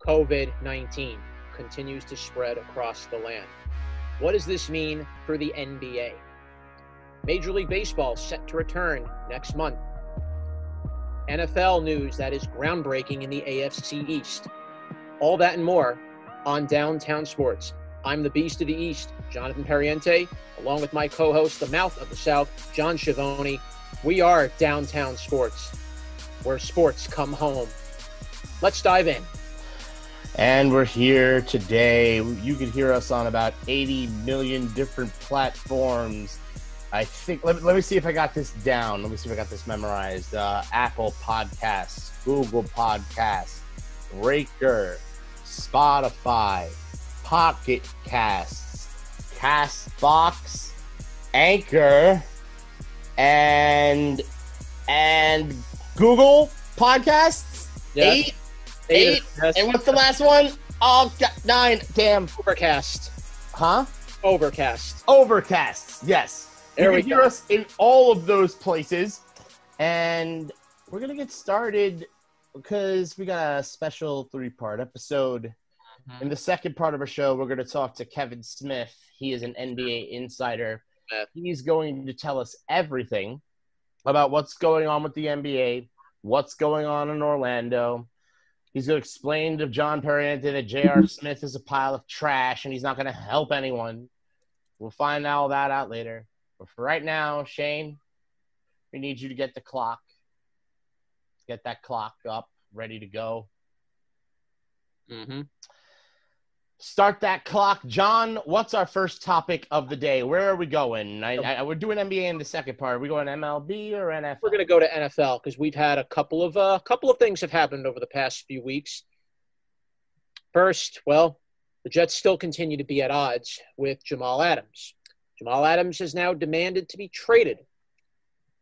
COVID-19 continues to spread across the land. What does this mean for the NBA? Major League Baseball set to return next month. NFL news that is groundbreaking in the AFC East. All that and more on Downtown Sports. I'm the Beast of the East, Jonathan Perriente, along with my co-host, the Mouth of the South, John Schiavone. We are Downtown Sports, where sports come home. Let's dive in. And we're here today. You can hear us on about 80 million different platforms. I think, let me see if I got this down. Let me see if I got this memorized. Apple Podcasts, Google Podcasts, Breaker, Spotify, Pocket Casts, Castbox, Anchor, and Google Podcasts. Yep. Eight. And what's the last one? Oh, God, 9. Damn. Overcast. Huh? Overcast. Yes. There you we can hear go. us in all of those places. And we're going to get started because we got a special 3-part episode. In the second part of our show, we're going to talk to Kevin Smith. He is an NBA insider. He's going to tell us everything about what's going on with the NBA, what's going on in Orlando. He's going to explain to John Perriente that J.R. Smith is a pile of trash and he's not going to help anyone. We'll find all that out later. But for right now, Shane, we need you to get the clock. Get that clock up, ready to go. Start that clock. John, what's our first topic of the day? Where are we going? We're doing NBA in the second part. Are we going MLB or NFL? We're going to go to NFL because we've had a couple of things have happened over the past few weeks. First, well, the Jets still continue to be at odds with Jamal Adams. Jamal Adams has now demanded to be traded.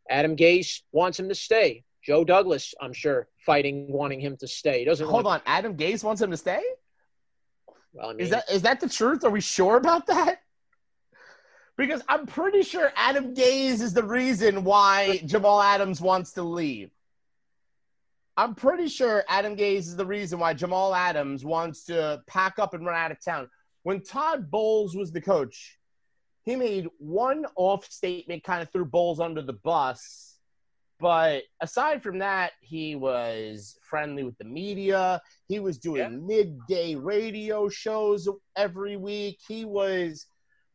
Adam Gase wants him to stay. Joe Douglas, I'm sure, wanting him to stay. He doesn't Hold on. Adam Gase wants him to stay? Well, I mean, Is that the truth? Are we sure about that? Because I'm pretty sure Adam Gase is the reason why Jamal Adams wants to leave. I'm pretty sure Adam Gase is the reason why Jamal Adams wants to pack up and run out of town. When Todd Bowles was the coach, he made one off statement, kind of threw Bowles under the bus. But aside from that, he was friendly with the media. He was doing midday radio shows every week. He was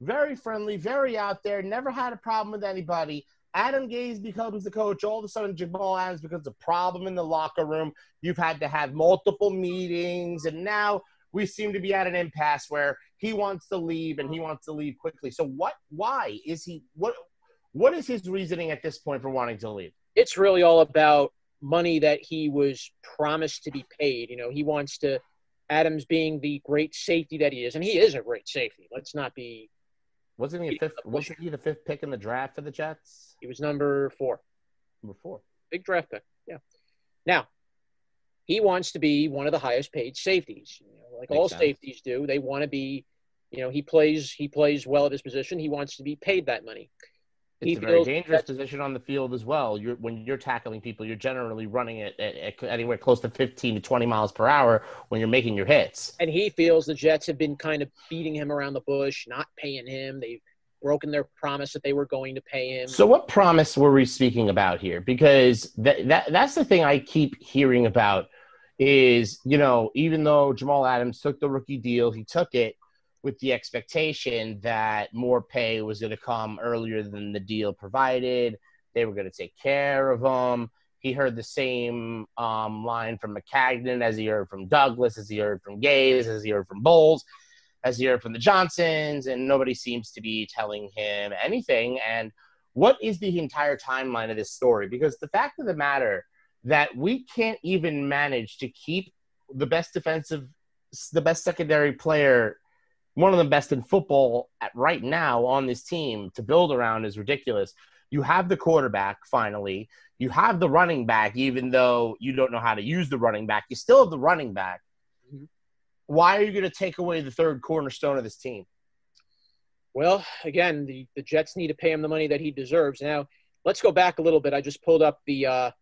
very friendly, very out there, never had a problem with anybody. Adam Gase becomes the coach. All of a sudden, Jamal Adams becomes a problem in the locker room. You've had to have multiple meetings, and now we seem to be at an impasse where he wants to leave, and he wants to leave quickly. So why is he – what is his reasoning at this point for wanting to leave? It's really all about money that he was promised to be paid. You know, he wants to – Adams being the great safety that he is, and he is a great safety. Let's not be – Wasn't he the fifth pick in the draft for the Jets? He was number 4. Number 4. Big draft pick, yeah. Now, he wants to be one of the highest paid safeties. You know, like all safeties do. They want to be – you know, he plays well at his position. He wants to be paid that money. It's a very dangerous position on the field as well. When you're tackling people, you're generally running it at anywhere close to 15 to 20 miles per hour when you're making your hits. And he feels the Jets have been kind of beating him around the bush, not paying him. They've broken their promise that they were going to pay him. So what promise were we speaking about here? Because that's the thing I keep hearing about is, you know, even though Jamal Adams took the rookie deal, he took it with the expectation that more pay was going to come earlier than the deal provided. They were going to take care of him. He heard the same line from McCagnon as he heard from Douglas, as he heard from Gase, as he heard from Bowles, as he heard from the Johnsons, and nobody seems to be telling him anything. And what is the entire timeline of this story? Because the fact of the matter that we can't even manage to keep the best secondary player, one of the best in football right now on this team to build around is ridiculous. You have the quarterback, finally. You have the running back, even though you don't know how to use the running back. You still have the running back. Mm-hmm. Why are you going to take away the third cornerstone of this team? Well, again, the Jets need to pay him the money that he deserves. Now, let's go back a little bit. I just pulled up the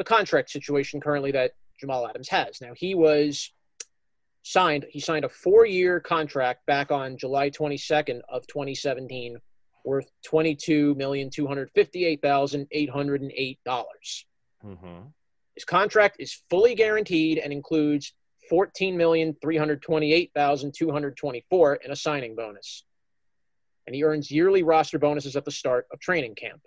contract situation currently that Jamal Adams has. Now, he was He signed a 4-year contract back on July 22nd of 2017 worth $22,258,808. Mm-hmm. His contract is fully guaranteed and includes $14,328,224 in a signing bonus. And he earns yearly roster bonuses at the start of training camp.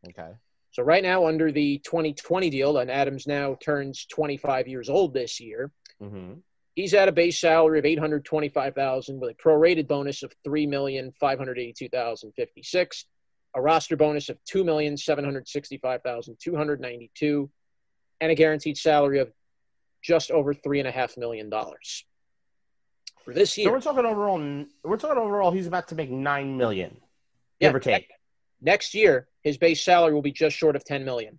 Okay. So right now, under the 2020 deal, and Adams now turns 25 years old this year, Mm-hmm. he's at a base salary of $825,000 with a prorated bonus of $3,582,056, a roster bonus of $2,765,292, and a guaranteed salary of just over $3.5 million for this year. So we're talking overall. He's about to make $9 million, give or take. Next year, his base salary will be just short of $10 million.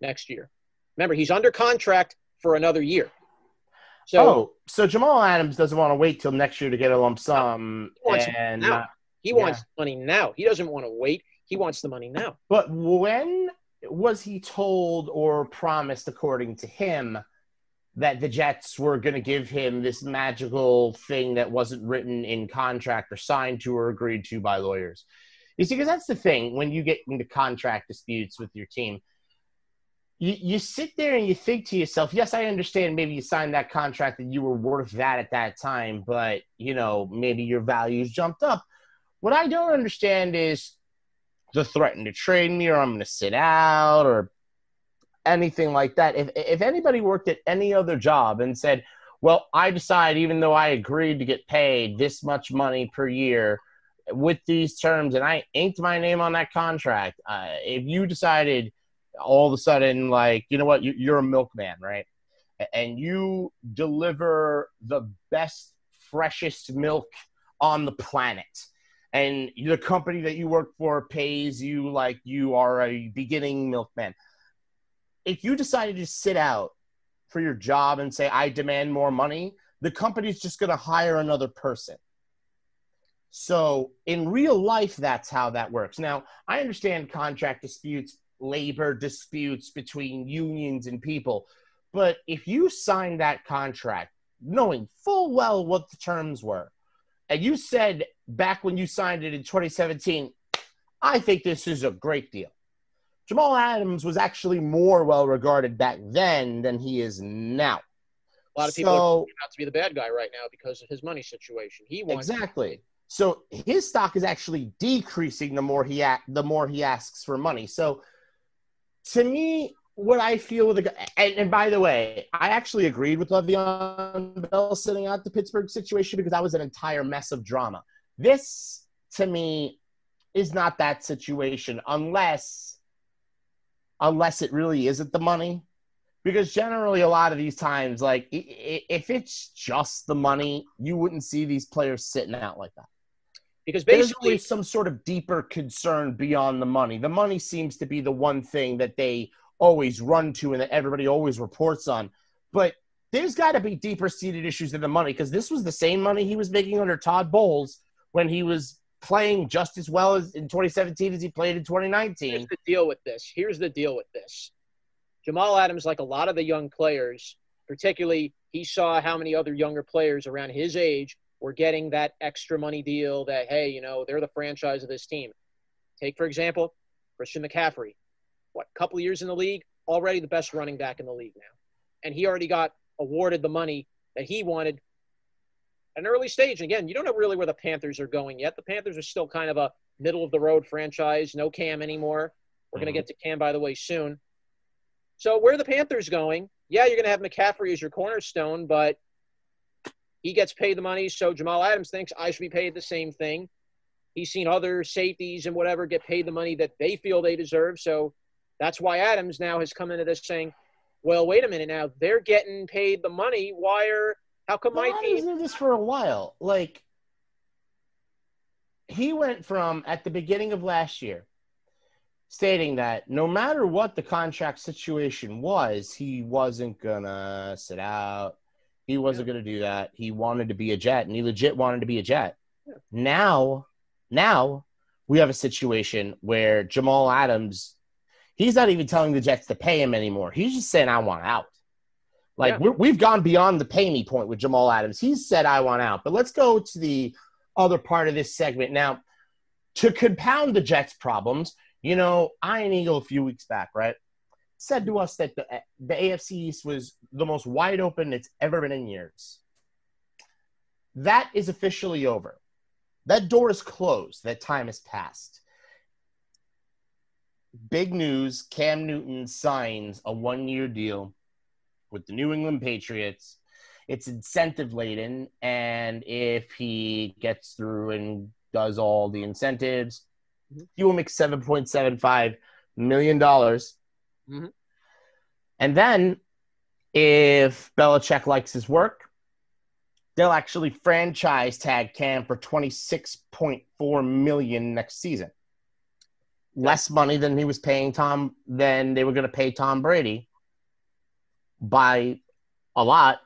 Next year, remember he's under contract for another year. So Jamal Adams doesn't want to wait till next year to get a lump sum. He wants money now. He doesn't want to wait. He wants the money now. But when was he told or promised, according to him, that the Jets were going to give him this magical thing that wasn't written in contract or signed to or agreed to by lawyers? You see, because that's the thing when you get into contract disputes with your team. You sit there and you think to yourself, yes, I understand maybe you signed that contract and you were worth that at that time, but, maybe your values jumped up. What I don't understand is the threaten to trade me or I'm going to sit out or anything like that. If anybody worked at any other job and said, well, I decide even though I agreed to get paid this much money per year with these terms and I inked my name on that contract, if you decided – all of a sudden, like, you know what, you're a milkman, right? And you deliver the best, freshest milk on the planet. And the company that you work for pays you like you are a beginning milkman. If you decided to sit out for your job and say, I demand more money, the company's just going to hire another person. So in real life, that's how that works. Now, I understand contract disputes, labor disputes between unions and people. But if you signed that contract knowing full well what the terms were, and you said back when you signed it in 2017, I think this is a great deal. Jamal Adams was actually more well-regarded back then than he is now. A lot of people are about to be the bad guy right now because of his money situation. Exactly. So his stock is actually decreasing the more he asks for money. So to me, what I feel with and by the way, I actually agreed with Le'Veon Bell sitting out the Pittsburgh situation because that was an entire mess of drama. This, to me, is not that situation unless it really isn't the money. Because generally, a lot of these times, like, if it's just the money, you wouldn't see these players sitting out like that. Because basically, there's always some sort of deeper concern beyond the money. The money seems to be the one thing that they always run to and that everybody always reports on. But there's got to be deeper-seated issues than the money, because this was the same money he was making under Todd Bowles when he was playing just as well as in 2017 as he played in 2019. Here's the deal with this. Jamal Adams, like a lot of the young players, particularly he saw how many other younger players around his age were getting that extra money deal that, hey, they're the franchise of this team. Take, for example, Christian McCaffrey. Couple of years in the league, already the best running back in the league now. And he already got awarded the money that he wanted at an early stage. And again, you don't know really where the Panthers are going yet. The Panthers are still kind of a middle-of-the-road franchise. No Cam anymore. We're going to get to Cam, by the way, soon. So where are the Panthers going? Yeah, you're going to have McCaffrey as your cornerstone, but he gets paid the money, so Jamal Adams thinks I should be paid the same thing. He's seen other safeties and whatever get paid the money that they feel they deserve, so that's why Adams now has come into this saying, well, wait a minute now, they're getting paid the money. How come my team – Adams did this for a while. Like, he went from, at the beginning of last year, stating that no matter what the contract situation was, he wasn't going to sit out. He wasn't going to do that. He wanted to be a Jet, and he legit wanted to be a Jet. Yeah. Now we have a situation where Jamal Adams, he's not even telling the Jets to pay him anymore. He's just saying, I want out. Like, we've gone beyond the pay me point with Jamal Adams. He's said, I want out. But let's go to the other part of this segment. Now, to compound the Jets' problems, Iron Eagle a few weeks back, right, said to us that the AFC East was the most wide open it's ever been in years. That is officially over. That door is closed. That time has passed. Big news, Cam Newton signs a 1-year deal with the New England Patriots. It's incentive-laden, and if he gets through and does all the incentives, he will make $7.75 million. Mm-hmm. And then, if Belichick likes his work, they'll actually franchise tag Cam for $26.4 million next season. Less money than he was paying than they were going to pay Tom Brady by a lot.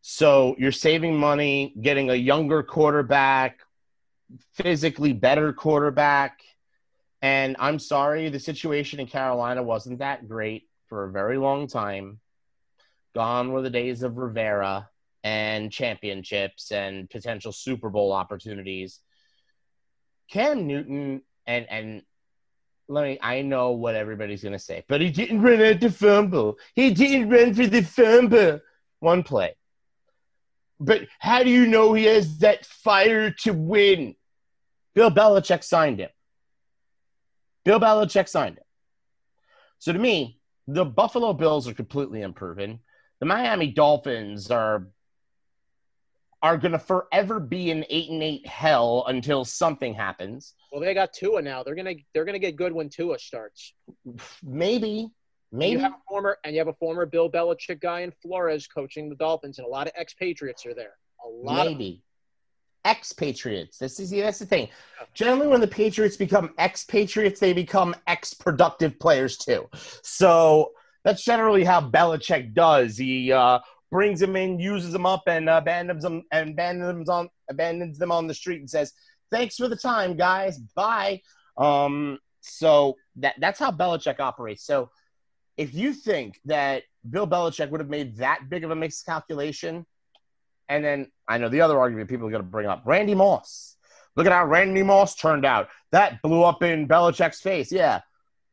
So you're saving money, getting a younger quarterback, physically better quarterback. And I'm sorry, the situation in Carolina wasn't that great for a very long time. Gone were the days of Rivera and championships and potential Super Bowl opportunities. Cam Newton, and I know what everybody's going to say, but he didn't run at the fumble. He didn't run for the fumble. One play. But how do you know he has that fire to win? Bill Belichick signed him. So to me, the Buffalo Bills are completely unproven. The Miami Dolphins are going to forever be in 8-8 hell until something happens. Well, they got Tua now. They're gonna get good when Tua starts. Maybe. You have a former Bill Belichick guy in Flores coaching the Dolphins, and a lot of expatriates are there. Maybe. Expatriates. That's the thing. Generally, when the Patriots become expatriates, they become ex-productive players too. So that's generally how Belichick does. He brings them in, uses them up, and abandons them on the street and says, "Thanks for the time, guys. Bye." So that's how Belichick operates. So if you think that Bill Belichick would have made that big of a miscalculation, and then I know the other argument people are going to bring up, Randy Moss. Look at how Randy Moss turned out. That blew up in Belichick's face. Yeah.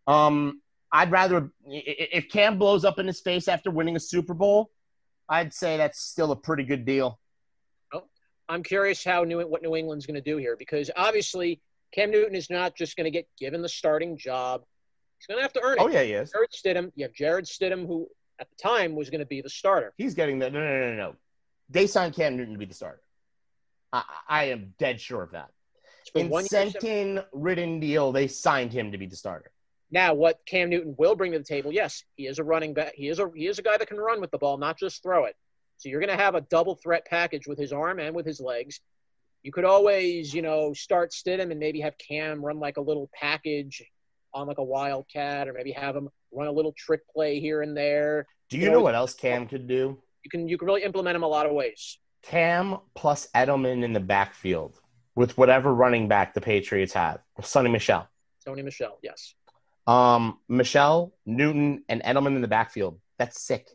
I'd rather – if Cam blows up in his face after winning a Super Bowl, I'd say that's still a pretty good deal. Well, I'm curious what New England's going to do here, because obviously Cam Newton is not just going to get given the starting job. He's going to have to earn it. Oh, yeah, he is. You have Jared Stidham, who at the time was going to be the starter. He's getting that. No. They signed Cam Newton to be the starter. I am dead sure of that. Incentive-ridden deal, they signed him to be the starter. Now, what Cam Newton will bring to the table, yes, he is a running back. He is a guy that can run with the ball, not just throw it. So you're going to have a double threat package with his arm and with his legs. You could always, start Stidham and maybe have Cam run like a little package on like a wildcat, or maybe have him run a little trick play here and there. Do you know what else Cam could do? You can really implement him a lot of ways. Cam plus Edelman in the backfield with whatever running back the Patriots have. Sonny Michel, yes. Michel, Newton, and Edelman in the backfield. That's sick.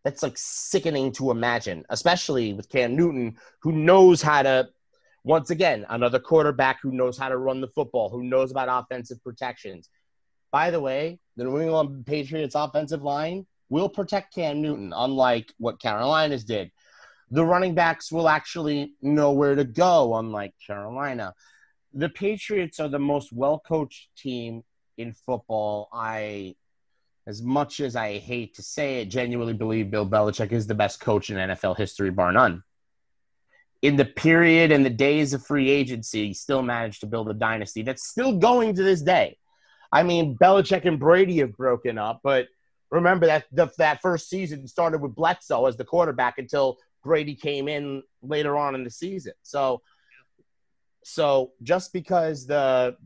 That's like sickening to imagine, especially with Cam Newton, who knows how to, once again, another quarterback who knows how to run the football, who knows about offensive protections. By the way, the New England Patriots offensive line will protect Cam Newton, unlike what Carolina's did. The running backs will actually know where to go, unlike Carolina. The Patriots are the most well-coached team in football. As much as I hate to say it, genuinely believe Bill Belichick is the best coach in NFL history, bar none. In the period and the days of free agency, he still managed to build a dynasty that's still going to this day. I mean, Belichick and Brady have broken up, but remember that first season started with Bledsoe as the quarterback until Brady came in later on in the season. So just because the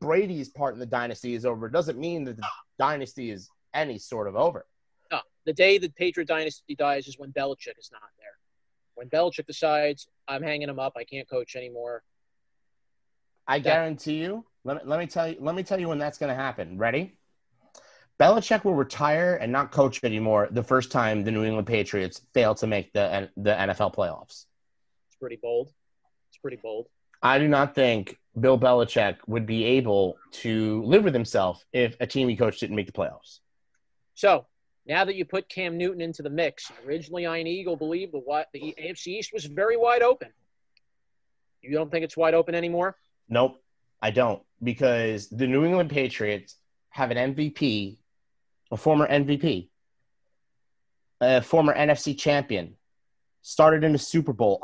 Brady's part in the dynasty is over doesn't mean that the dynasty is any sort of over. No, the day the Patriot dynasty dies is when Belichick is not there. When Belichick decides, I'm hanging him up, I can't coach anymore. I guarantee you. Let me tell you when that's going to happen. Ready? Belichick will retire and not coach anymore the first time the New England Patriots fail to make the NFL playoffs. It's pretty bold. It's pretty bold. I do not think Bill Belichick would be able to live with himself if a team he coached didn't make the playoffs. So now that you put Cam Newton into the mix, originally Ian Eagle believed the AFC East was very wide open. You don't think it's wide open anymore? Nope, I don't, because the New England Patriots have an MVP, a former MVP, a former NFC champion, started in the Super Bowl.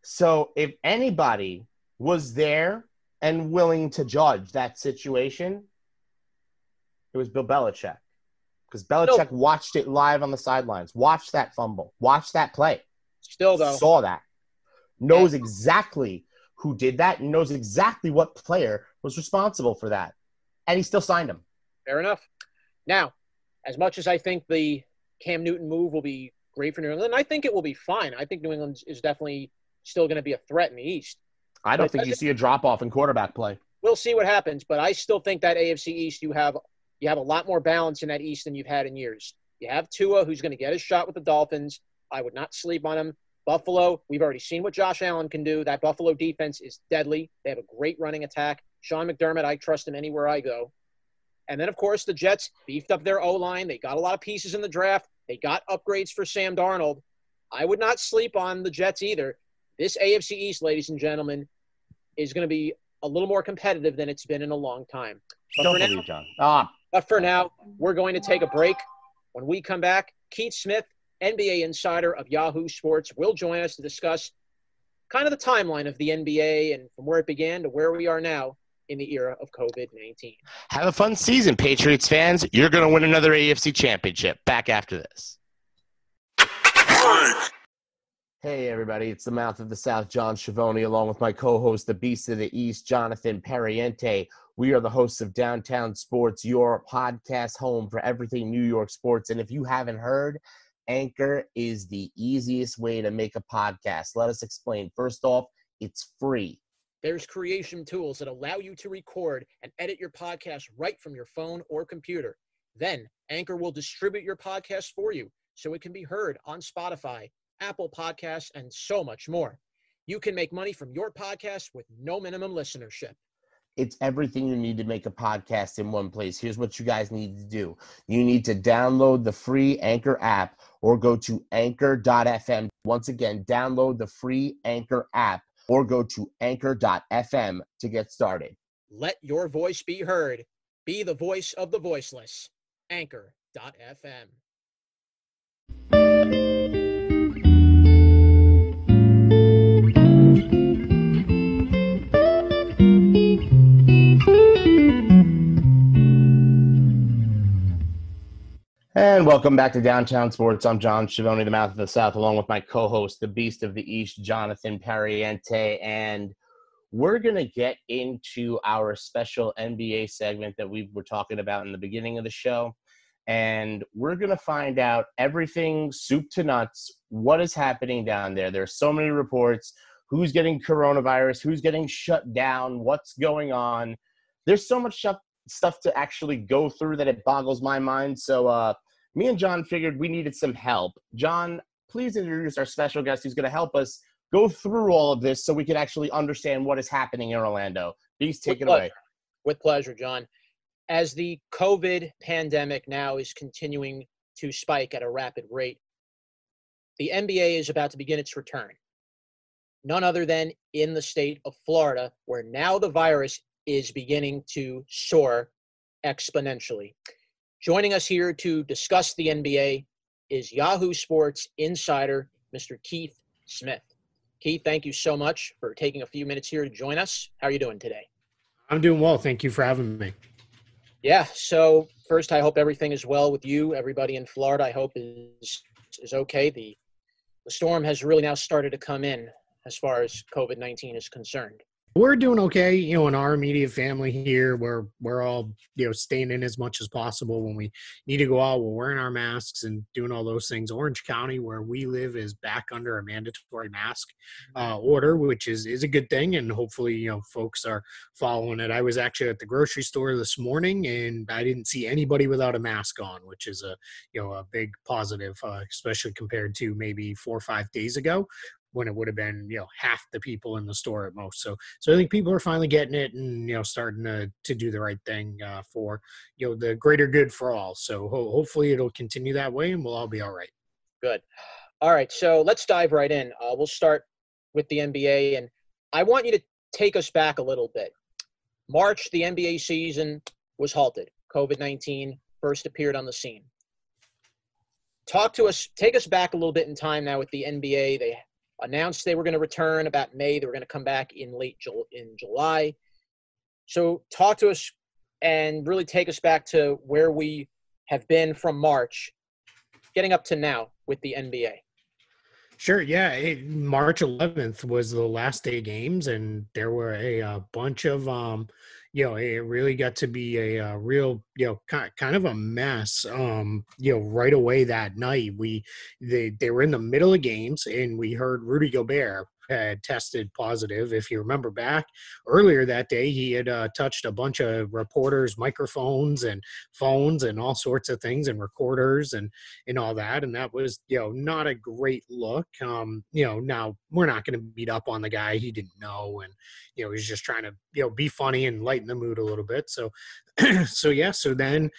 So if anybody was there and willing to judge that situation, it was Bill Belichick. Because Belichick watched it live on the sidelines, watched that fumble, watched that play. Still, though. Saw that. Knows exactly who did that, and knows exactly what player was responsible for that. And he still signed him. Fair enough. Now, as much as I think the Cam Newton move will be great for New England, I think it will be fine. I think New England is definitely still going to be a threat in the East. I don't think you see a drop-off in quarterback play. We'll see what happens, but I still think that AFC East, you have a lot more balance in that East than you've had in years. You have Tua, who's going to get his shot with the Dolphins. I would not sleep on him. Buffalo, we've already seen what Josh Allen can do. That Buffalo defense is deadly. They have a great running attack. Sean McDermott, I trust him anywhere I go. And then, of course, the Jets beefed up their O-line. They got a lot of pieces in the draft. They got upgrades for Sam Darnold. I would not sleep on the Jets either. This AFC East, ladies and gentlemen, is going to be a little more competitive than it's been in a long time. But for now, we're going to take a break. When we come back, Keith Smith, NBA insider of Yahoo Sports, will join us to discuss kind of the timeline of the NBA and from where it began to where we are now in the era of COVID-19. Have a fun season, Patriots fans. You're going to win another AFC championship. Back after this. Hey, everybody. It's the Mouth of the South, John Schiavone, along with my co-host, the Beast of the East, Jonathan Perriente. We are the hosts of Downtown Sports, your podcast home for everything New York sports. And if you haven't heard, Anchor is the easiest way to make a podcast. Let us explain. First off, it's free. There's creation tools that allow you to record and edit your podcast right from your phone or computer. Then Anchor will distribute your podcast for you so it can be heard on Spotify, Apple Podcasts, and so much more. You can make money from your podcast with no minimum listenership. It's everything you need to make a podcast in one place. Here's what you guys need to do. You need to download the free Anchor app or go to anchor.fm. Once again, download the free Anchor app or go to anchor.fm to get started. Let your voice be heard. Be the voice of the voiceless. Anchor.fm. And welcome back to Downtown Sports. I'm John Schiavone, the Mouth of the South, along with my co-host, the Beast of the East, Jonathan Perriente. And we're going to get into our special NBA segment that we were talking about in the beginning of the show. And we're going to find out everything soup to nuts, what is happening down there. There are so many reports. Who's getting coronavirus? Who's getting shut down? What's going on? There's so much stuff to actually go through that it boggles my mind. So me and John figured we needed some help. John, please introduce our special guest who's going to help us go through all of this so we can actually understand what is happening in Orlando. Please take it away. With pleasure, John. As the COVID pandemic now is continuing to spike at a rapid rate, the NBA is about to begin its return. None other than in the state of Florida, where now the virus is beginning to soar exponentially. Joining us here to discuss the NBA is Yahoo Sports insider, Mr. Keith Smith. Keith, thank you so much for taking a few minutes here to join us. How are you doing today? I'm doing well. Thank you for having me. Yeah, so first, I hope everything is well with you. Everybody in Florida, I hope is okay. The storm has really now started to come in as far as COVID-19 is concerned. We're doing okay, in our immediate family here. We're all, staying in as much as possible. When we need to go out, we're wearing our masks and doing all those things. Orange County, where we live, is back under a mandatory mask order, which is a good thing. And hopefully, folks are following it. I was actually at the grocery store this morning and I didn't see anybody without a mask on, which is a big positive, especially compared to maybe 4 or 5 days ago, when it would have been, half the people in the store at most. So I think people are finally getting it and, starting to do the right thing for, the greater good for all. So hopefully it'll continue that way and we'll all be all right. Good. All right, so let's dive right in. We'll start with the NBA, and I want you to take us back a little bit. March, the NBA season was halted. COVID-19 first appeared on the scene. Talk to us, take us back a little bit in time now with the NBA. They announced they were going to return about May. They were going to come back in July. So talk to us and really take us back to where we have been from March, getting up to now with the NBA. Sure. Yeah. March 11th was the last day of games, and there were a bunch of, it really got to be a real, kind of a mess. Right away that night, they were in the middle of games, and we heard Rudy Gobert had tested positive. If you remember back earlier that day, he had touched a bunch of reporters' microphones and phones and all sorts of things and recorders and all that. And that was, not a great look. Now we're not going to beat up on the guy. He didn't know. And, he's just trying to, be funny and lighten the mood a little bit. So, so then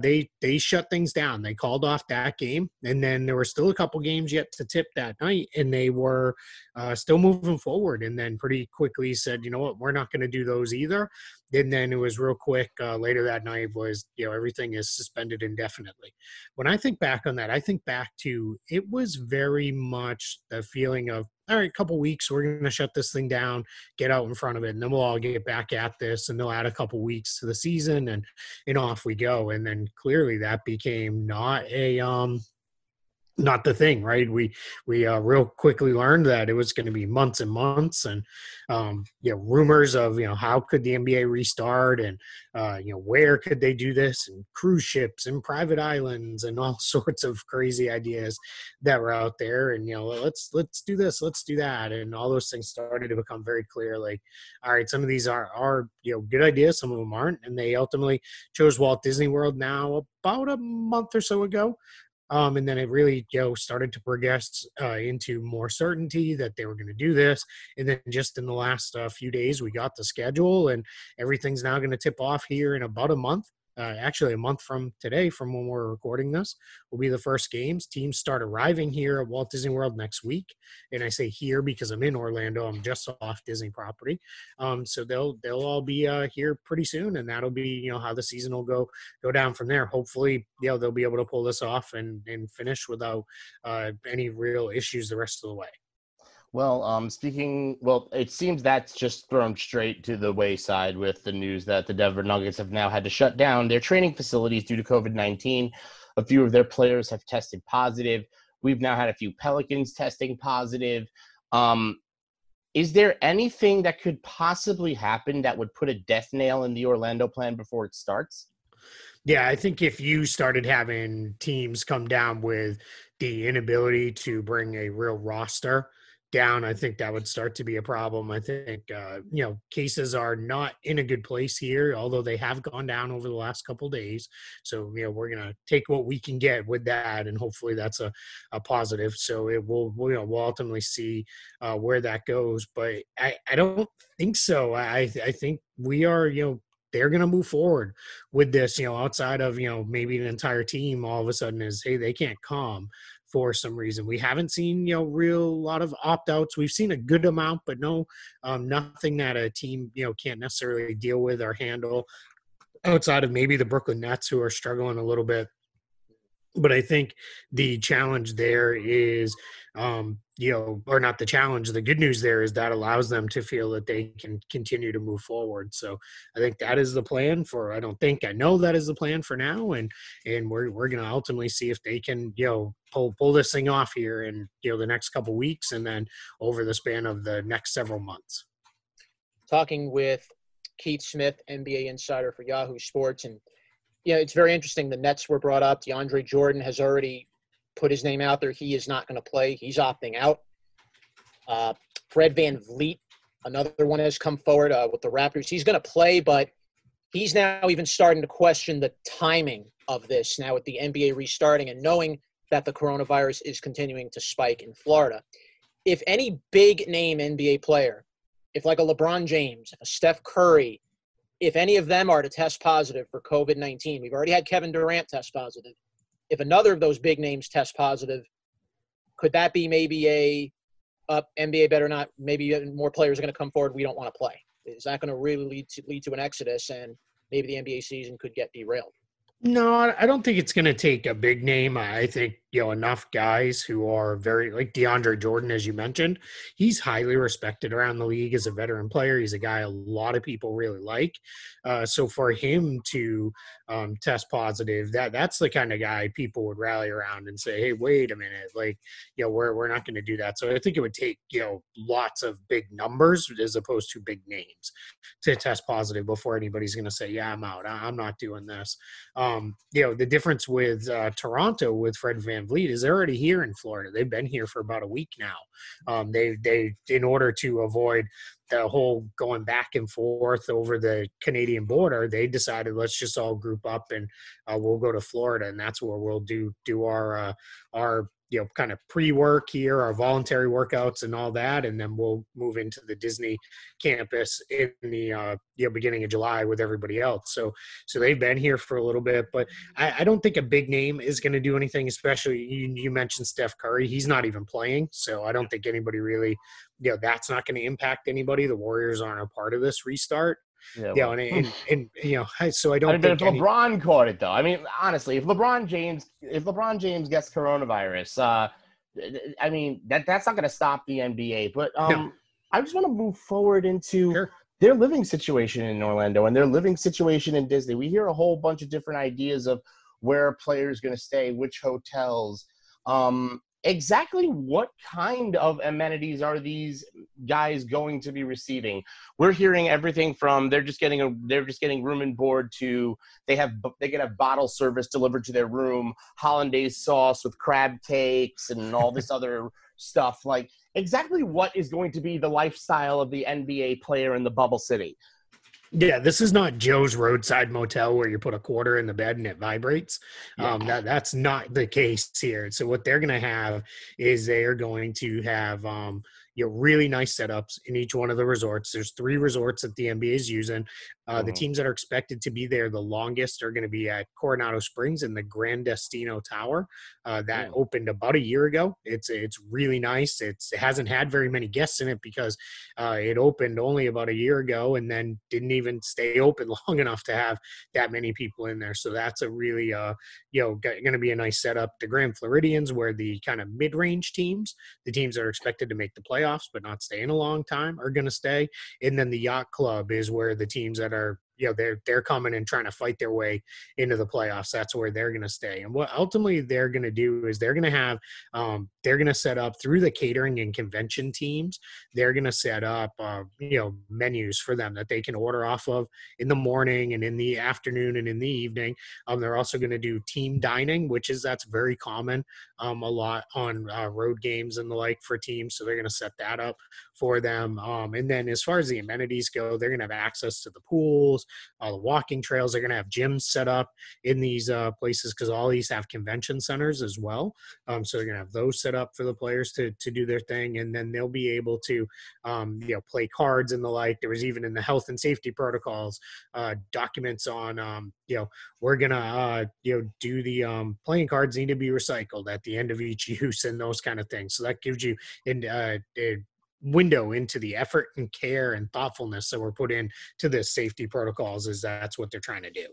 they shut things down. They called off that game. And then there were still a couple games yet to tip that night. And they were still moving forward, and then pretty quickly said, you know what, we're not going to do those either. And then it was real quick later that night was, everything is suspended indefinitely. When I think back on that, I think back to, it was very much the feeling of, all right, a couple weeks, we're going to shut this thing down, get out in front of it, and then we'll all get back at this, and they'll add a couple weeks to the season, and off we go. And then clearly that became not the thing, right? We real quickly learned that it was going to be months and months, and rumors of how could the NBA restart, and where could they do this, and cruise ships and private islands and all sorts of crazy ideas that were out there, and let's do this, let's do that, and all those things started to become very clear. Like, all right, some of these are good ideas, some of them aren't, and they ultimately chose Walt Disney World now about a month or so ago. And then it really, started to progress into more certainty that they were going to do this. And then just in the last few days, we got the schedule, and everything's now going to tip off here in about a month. Actually, a month from today, from when we're recording this, will be the first games. Teams start arriving here at Walt Disney World next week. And I say here because I'm in Orlando. I'm just off Disney property. So they'll all be here pretty soon. And that'll be, how the season will go down from there. Hopefully, they'll be able to pull this off and finish without any real issues the rest of the way. Well, it seems that's just thrown straight to the wayside with the news that the Denver Nuggets have now had to shut down their training facilities due to COVID-19. A few of their players have tested positive. We've now had a few Pelicans testing positive. Is there anything that could possibly happen that would put a death nail in the Orlando plan before it starts? Yeah, I think if you started having teams come down with the inability to bring a real roster down, I think that would start to be a problem. I think, cases are not in a good place here, although they have gone down over the last couple of days. So, we're going to take what we can get with that, and hopefully that's a positive. So we'll ultimately see where that goes. But I don't think so. I think we are, they're going to move forward with this, outside of, maybe an entire team all of a sudden is, hey, they can't come for some reason. We haven't seen, real lot of opt-outs. We've seen a good amount, but no, nothing that a team, can't necessarily deal with or handle outside of maybe the Brooklyn Nets, who are struggling a little bit. But I think the challenge there is, or not the challenge, the good news there is that allows them to feel that they can continue to move forward. So I think that is the plan for, I know that is the plan for now. And we're going to ultimately see if they can, pull this thing off here in, the next couple of weeks, and then over the span of the next several months. talking with Keith Smith, NBA insider for Yahoo Sports, and it's very interesting. The Nets were brought up. DeAndre Jordan has already put his name out there. He is not going to play. He's opting out. Fred VanVleet, another one, has come forward with the Raptors. He's going to play, but he's now even starting to question the timing of this now with the NBA restarting and knowing that the coronavirus is continuing to spike in Florida. If any big name NBA player, if like a LeBron James, a Steph Curry, if any of them are to test positive for COVID-19, we've already had Kevin Durant test positive. If another of those big names test positive, could that be maybe NBA better not, maybe more players are going to come forward we don't want to play? Is that going to really lead to an exodus, and maybe the NBA season could get derailed? No, I don't think it's going to take a big name. I think, enough guys who are very, like DeAndre Jordan, as you mentioned, he's highly respected around the league as a veteran player. He's a guy a lot of people really like. So for him to test positive, that's the kind of guy people would rally around and say, hey, wait a minute, we're not going to do that. So I think it would take, lots of big numbers as opposed to big names to test positive before anybody's going to say, yeah, I'm out. I'm not doing this. The difference with Toronto with Fred VanVleet is they're already here in Florida. They've been here for about a week now. They in order to avoid the whole going back and forth over the Canadian border, they decided let's just all group up and we'll go to Florida, and that's where we'll do our kind of pre-work here, our voluntary workouts and all that, and then we'll move into the Disney campus in the beginning of July with everybody else. So they've been here for a little bit, but I don't think a big name is going to do anything. Especially you mentioned Steph Curry; he's not even playing, so I don't think anybody really, that's not going to impact anybody. The Warriors aren't a part of this restart. Yeah, well. So I don't but if think LeBron caught it, though, I mean, honestly, if LeBron James gets coronavirus, that's not going to stop the NBA. But No. I just want to move forward into Sure. their living situation in Orlando and their living situation in Disney. We hear a whole bunch of different ideas of where a player is going to stay, which hotels. Exactly what kind of amenities are these guys going to be receiving? We're hearing everything from they're just getting room and board to they can have bottle service delivered to their room, hollandaise sauce with crab cakes and all this other stuff. Like, exactly what is going to be the lifestyle of the NBA player in the bubble city? Yeah, this is not Joe's roadside motel where you put a quarter in the bed and it vibrates. Yeah. That's not the case here. So what they're going to have is they are going to have really nice setups in each one of the resorts. There's 3 resorts that the NBA is using. The teams that are expected to be there the longest are going to be at Coronado Springs and the Gran Destino Tower. That opened about a year ago. It's really nice. It hasn't had very many guests in it because it opened only about a year ago and then didn't even stay open long enough to have that many people in there. So that's a really going to be a nice setup. The Grand Floridians, where the kind of mid-range teams, the teams that are expected to make the playoffs but not stay in a long time, are going to stay. And then the Yacht Club is where the teams that are they're coming and trying to fight their way into the playoffs. That's where they're going to stay. And what ultimately they're going to do is they're going to have they're going to set up through the catering and convention teams. They're going to set up menus for them that they can order off of in the morning and in the afternoon and in the evening. They're also going to do team dining, that's very common a lot on road games and the like for teams. So they're going to set that up for them. And then as far as the amenities go, they're going to have access to the pools, the walking trails. They're going to have gyms set up in these places because all these have convention centers as well. So they're going to have those set up for the players to do their thing. And then they'll be able to, play cards and the like. There was even in the health and safety protocols, documents on, we're going to, do the playing cards need to be recycled at the end of each use and those kind of things. So that gives you a window into the effort and care and thoughtfulness that were put in to the safety protocols. That's what they're trying to do.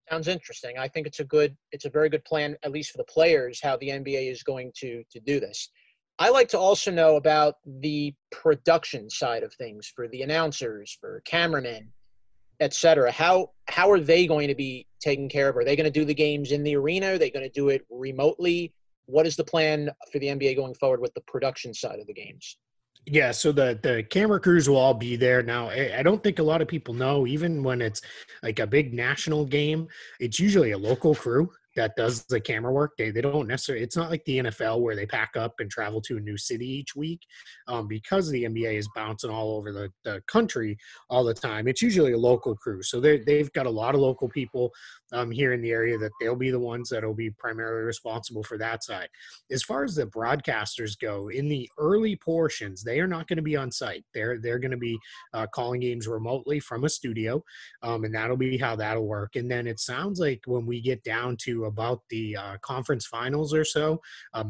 Sounds interesting. I think it's a very good plan, at least for the players, how the NBA is going to do this. I like to also know about the production side of things for the announcers, for cameramen, et cetera. How are they going to be taken care of? Are they going to do the games in the arena? Are they going to do it remotely? What is the plan for the NBA going forward with the production side of the games? Yeah, so the camera crews will all be there. Now, I don't think a lot of people know, even when it's like a big national game, it's usually a local crew that does the camera work. They don't necessarily, it's not like the NFL where they pack up and travel to a new city each week. Because the NBA is bouncing all over the country all the time. It's usually a local crew. So they've got a lot of local people here in the area that they'll be the ones that will be primarily responsible for that side. As far as the broadcasters go, in the early portions, they are not going to be on site. They're going to be calling games remotely from a studio, and that'll be how that'll work. And then it sounds like when we get down to about the conference finals or so,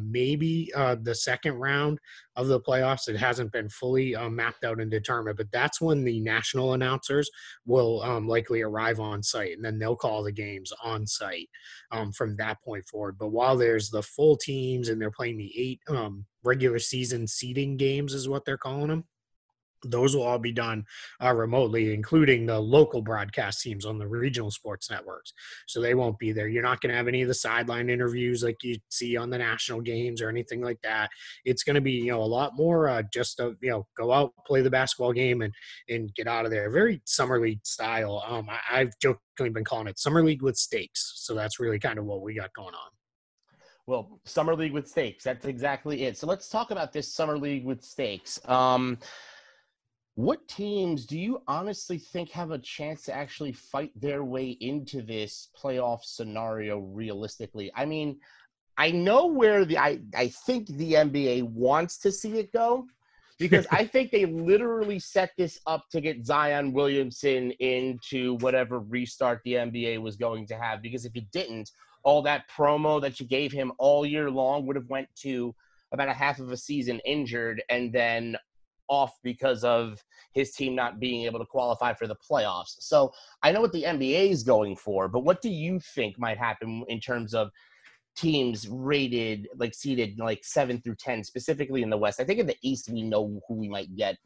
maybe the second round of the playoffs, it hasn't been fully mapped out and determined, but that's when the national announcers will likely arrive on site, and then they'll call the games on site from that point forward. But while there's the full teams and they're playing the 8 regular season seeding games is what they're calling them, those will all be done remotely, including the local broadcast teams on the regional sports networks. So they won't be there. You're not going to have any of the sideline interviews like you see on the national games or anything like that. It's going to be, a lot more just go out, play the basketball game and get out of there. Very summer league style. I've jokingly been calling it summer league with stakes. So that's really kind of what we got going on. Well, summer league with stakes. That's exactly it. So let's talk about this summer league with stakes. What teams do you honestly think have a chance to actually fight their way into this playoff scenario realistically? I mean, I know where I think the NBA wants to see it go, because I think they literally set this up to get Zion Williamson into whatever restart the NBA was going to have, because if it didn't, all that promo that you gave him all year long would have went to about a half of a season injured and then off because of his team not being able to qualify for the playoffs. So I know what the NBA is going for, but what do you think might happen in terms of teams rated, like seeded like 7 through 10, specifically in the West? I think in the East, we know who we might get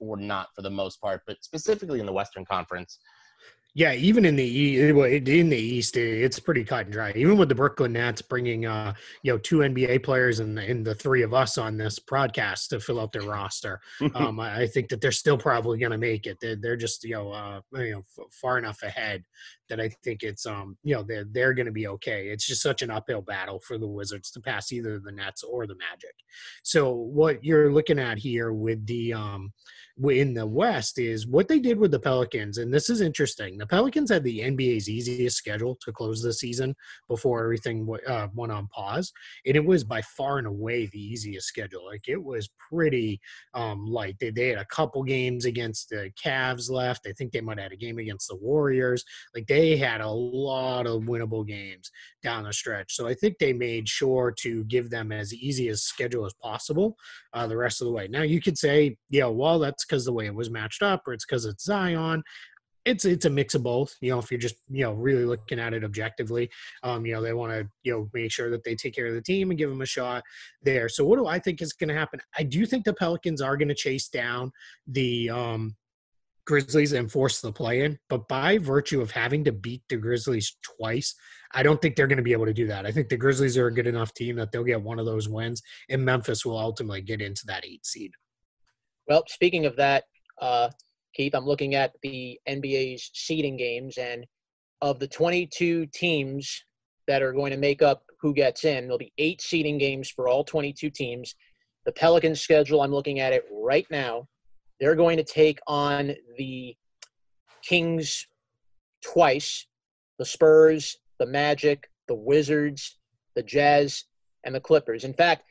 or not for the most part, but specifically in the Western Conference. Yeah, even in the East, it's pretty cut and dry. Even with the Brooklyn Nets bringing, 2 NBA players and the 3 of us on this broadcast to fill out their roster, I think that they're still probably going to make it. They're just, far enough ahead that I think it's, they're going to be okay. It's just such an uphill battle for the Wizards to pass either the Nets or the Magic. So what you're looking at here with the in the West is what they did with the Pelicans, and this is interesting. The Pelicans had the NBA's easiest schedule to close the season before everything went on pause, and it was by far and away the easiest schedule. Like, it was pretty light. They had a couple games against the Cavs left. I think they might have had a game against the Warriors. Like, they had a lot of winnable games down the stretch. So I think they made sure to give them as easy a schedule as possible the rest of the way. Now, you could say, well, that's because the way it was matched up, or it's because it's Zion. It's a mix of both. If you're just really looking at it objectively, they want to make sure that they take care of the team and give them a shot there. So what do I think is going to happen? I do think the Pelicans are going to chase down the Grizzlies and force the play-in, but by virtue of having to beat the Grizzlies twice, I don't think they're going to be able to do that. I think the Grizzlies are a good enough team that they'll get one of those wins, and Memphis will ultimately get into that 8 seed. Well, speaking of that, Keith, I'm looking at the NBA's seeding games, and of the 22 teams that are going to make up who gets in, there'll be 8 seeding games for all 22 teams. The Pelicans schedule, I'm looking at it right now. They're going to take on the Kings twice, the Spurs, the Magic, the Wizards, the Jazz, and the Clippers. In fact,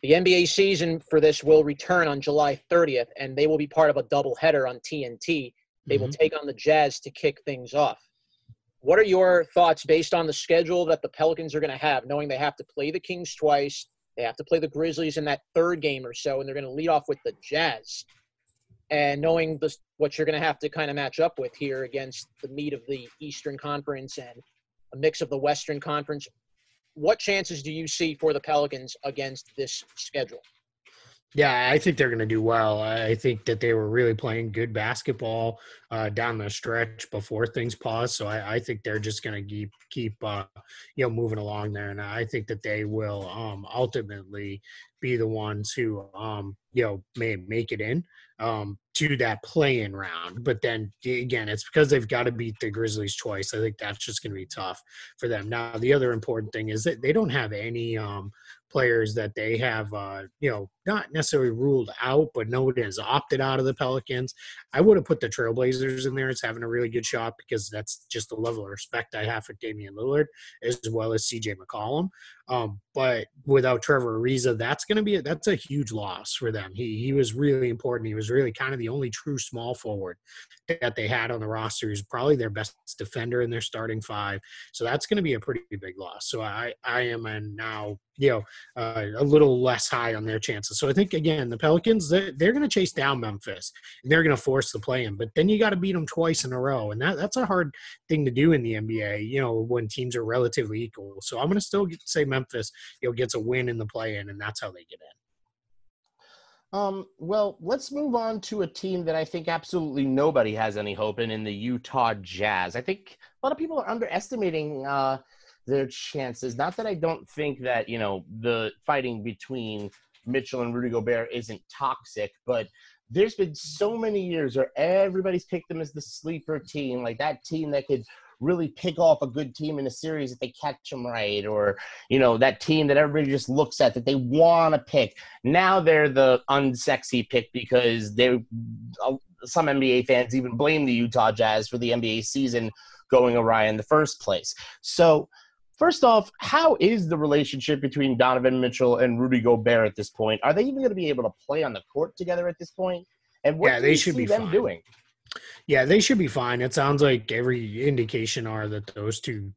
the NBA season for this will return on July 30th, and they will be part of a doubleheader on TNT. They will take on the Jazz to kick things off. What are your thoughts based on the schedule that the Pelicans are going to have, knowing they have to play the Kings twice, they have to play the Grizzlies in that third game or so, and they're going to lead off with the Jazz, and knowing what you're going to have to kind of match up with here against the meat of the Eastern Conference and a mix of the Western Conference? What chances do you see for the Pelicans against this schedule? Yeah, I think they're going to do well. I think that they were really playing good basketball down the stretch before things paused. So I think they're just going to keep moving along there, and I think that they will ultimately be the ones who may make it in to that play-in round. But then again, it's because they've got to beat the Grizzlies twice. I think that's just going to be tough for them. Now, the other important thing is that they don't have any players that they have, not necessarily ruled out, but nobody has opted out of the Pelicans. I would have put the Trailblazers in there as having a really good shot because that's just the level of respect I have for Damian Lillard as well as CJ McCollum. But without Trevor Ariza, that's a huge loss for them. He was really important. He was really kind of the only true small forward that they had on the roster. He's probably their best defender in their starting five. So that's going to be a pretty big loss. So I am now, a little less high on their chances. So I think, again, the Pelicans, they're going to chase down Memphis and they're going to force the play-in, but then you got to beat them twice in a row. And that's a hard thing to do in the NBA, when teams are relatively equal. So I'm going to still say Memphis, gets a win in the play-in, and that's how they get in. Well, let's move on to a team that I think absolutely nobody has any hope in the Utah Jazz. I think a lot of people are underestimating their chances. Not that I don't think that, the fighting between Mitchell and Rudy Gobert isn't toxic, but there's been so many years where everybody's picked them as the sleeper team, like that team that could really pick off a good team in a series if they catch them right, or, that team that everybody just looks at that they want to pick. Now they're the unsexy pick because some NBA fans even blame the Utah Jazz for the NBA season going awry in the first place. So, first off, how is the relationship between Donovan Mitchell and Rudy Gobert at this point? Are they even going to be able to play on the court together at this point? And what do you see them doing? Yeah, they should be fine. It sounds like every indication are that those two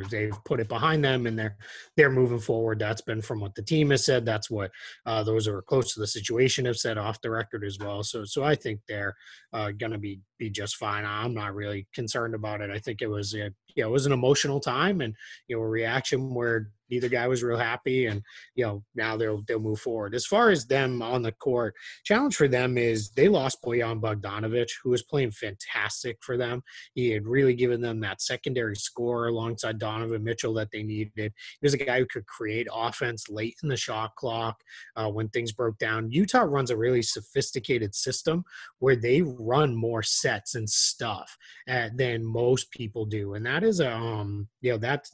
they've put it behind them and they're moving forward. That's been from what the team has said. That's what those who are close to the situation have said off the record as well. So I think they're going to be just fine. I'm not really concerned about it. I think it was it was an emotional time and a reaction where neither guy was real happy, and now they'll move forward. As far as them on the court, challenge for them is they lost Bojan Bogdanovic, who was playing fantastic for them. He had really given them that secondary score alongside Donovan Mitchell that they needed. He was a guy who could create offense late in the shot clock when things broke down. Utah runs a really sophisticated system where they run more sets and stuff than most people do, and that is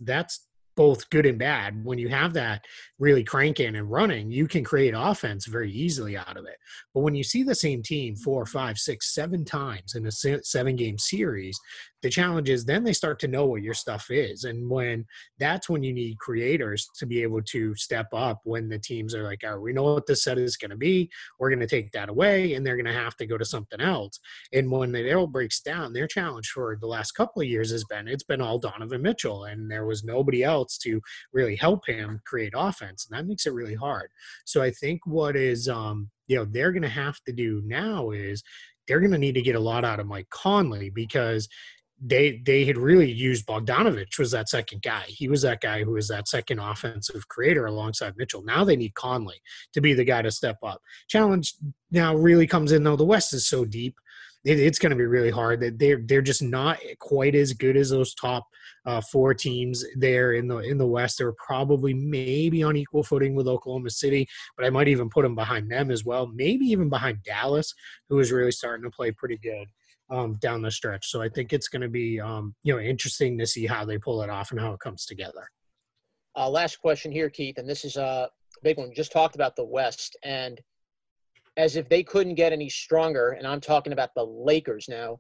that's both good and bad. When you have that really cranking and running, you can create offense very easily out of it. But when you see the same team 4, 5, 6, 7 times in a 7-game series, the challenge is then they start to know what your stuff is. And that's when you need creators to be able to step up when the teams are like, we know what this set is going to be. We're going to take that away, and they're going to have to go to something else. And when the arrow breaks down, their challenge for the last couple of years it's been all Donovan Mitchell, and there was nobody else to really help him create offense. And that makes it really hard. So I think what is, they're going to have to do now is they're going to need to get a lot out of Mike Conley, because they had really used Bogdanovic was that second guy. He was that guy who was that second offensive creator alongside Mitchell. Now they need Conley to be the guy to step up. Challenge now really comes in, though the West is so deep. It's going to be really hard. That they're just not quite as good as those top 4 teams there in the West. They're probably maybe on equal footing with Oklahoma City, but I might even put them behind them as well. Maybe even behind Dallas, who is really starting to play pretty good down the stretch. So I think it's going to be interesting to see how they pull it off and how it comes together. Last question here, Keith, and this is a big one. We just talked about the West, and as if they couldn't get any stronger, and I'm talking about the Lakers now,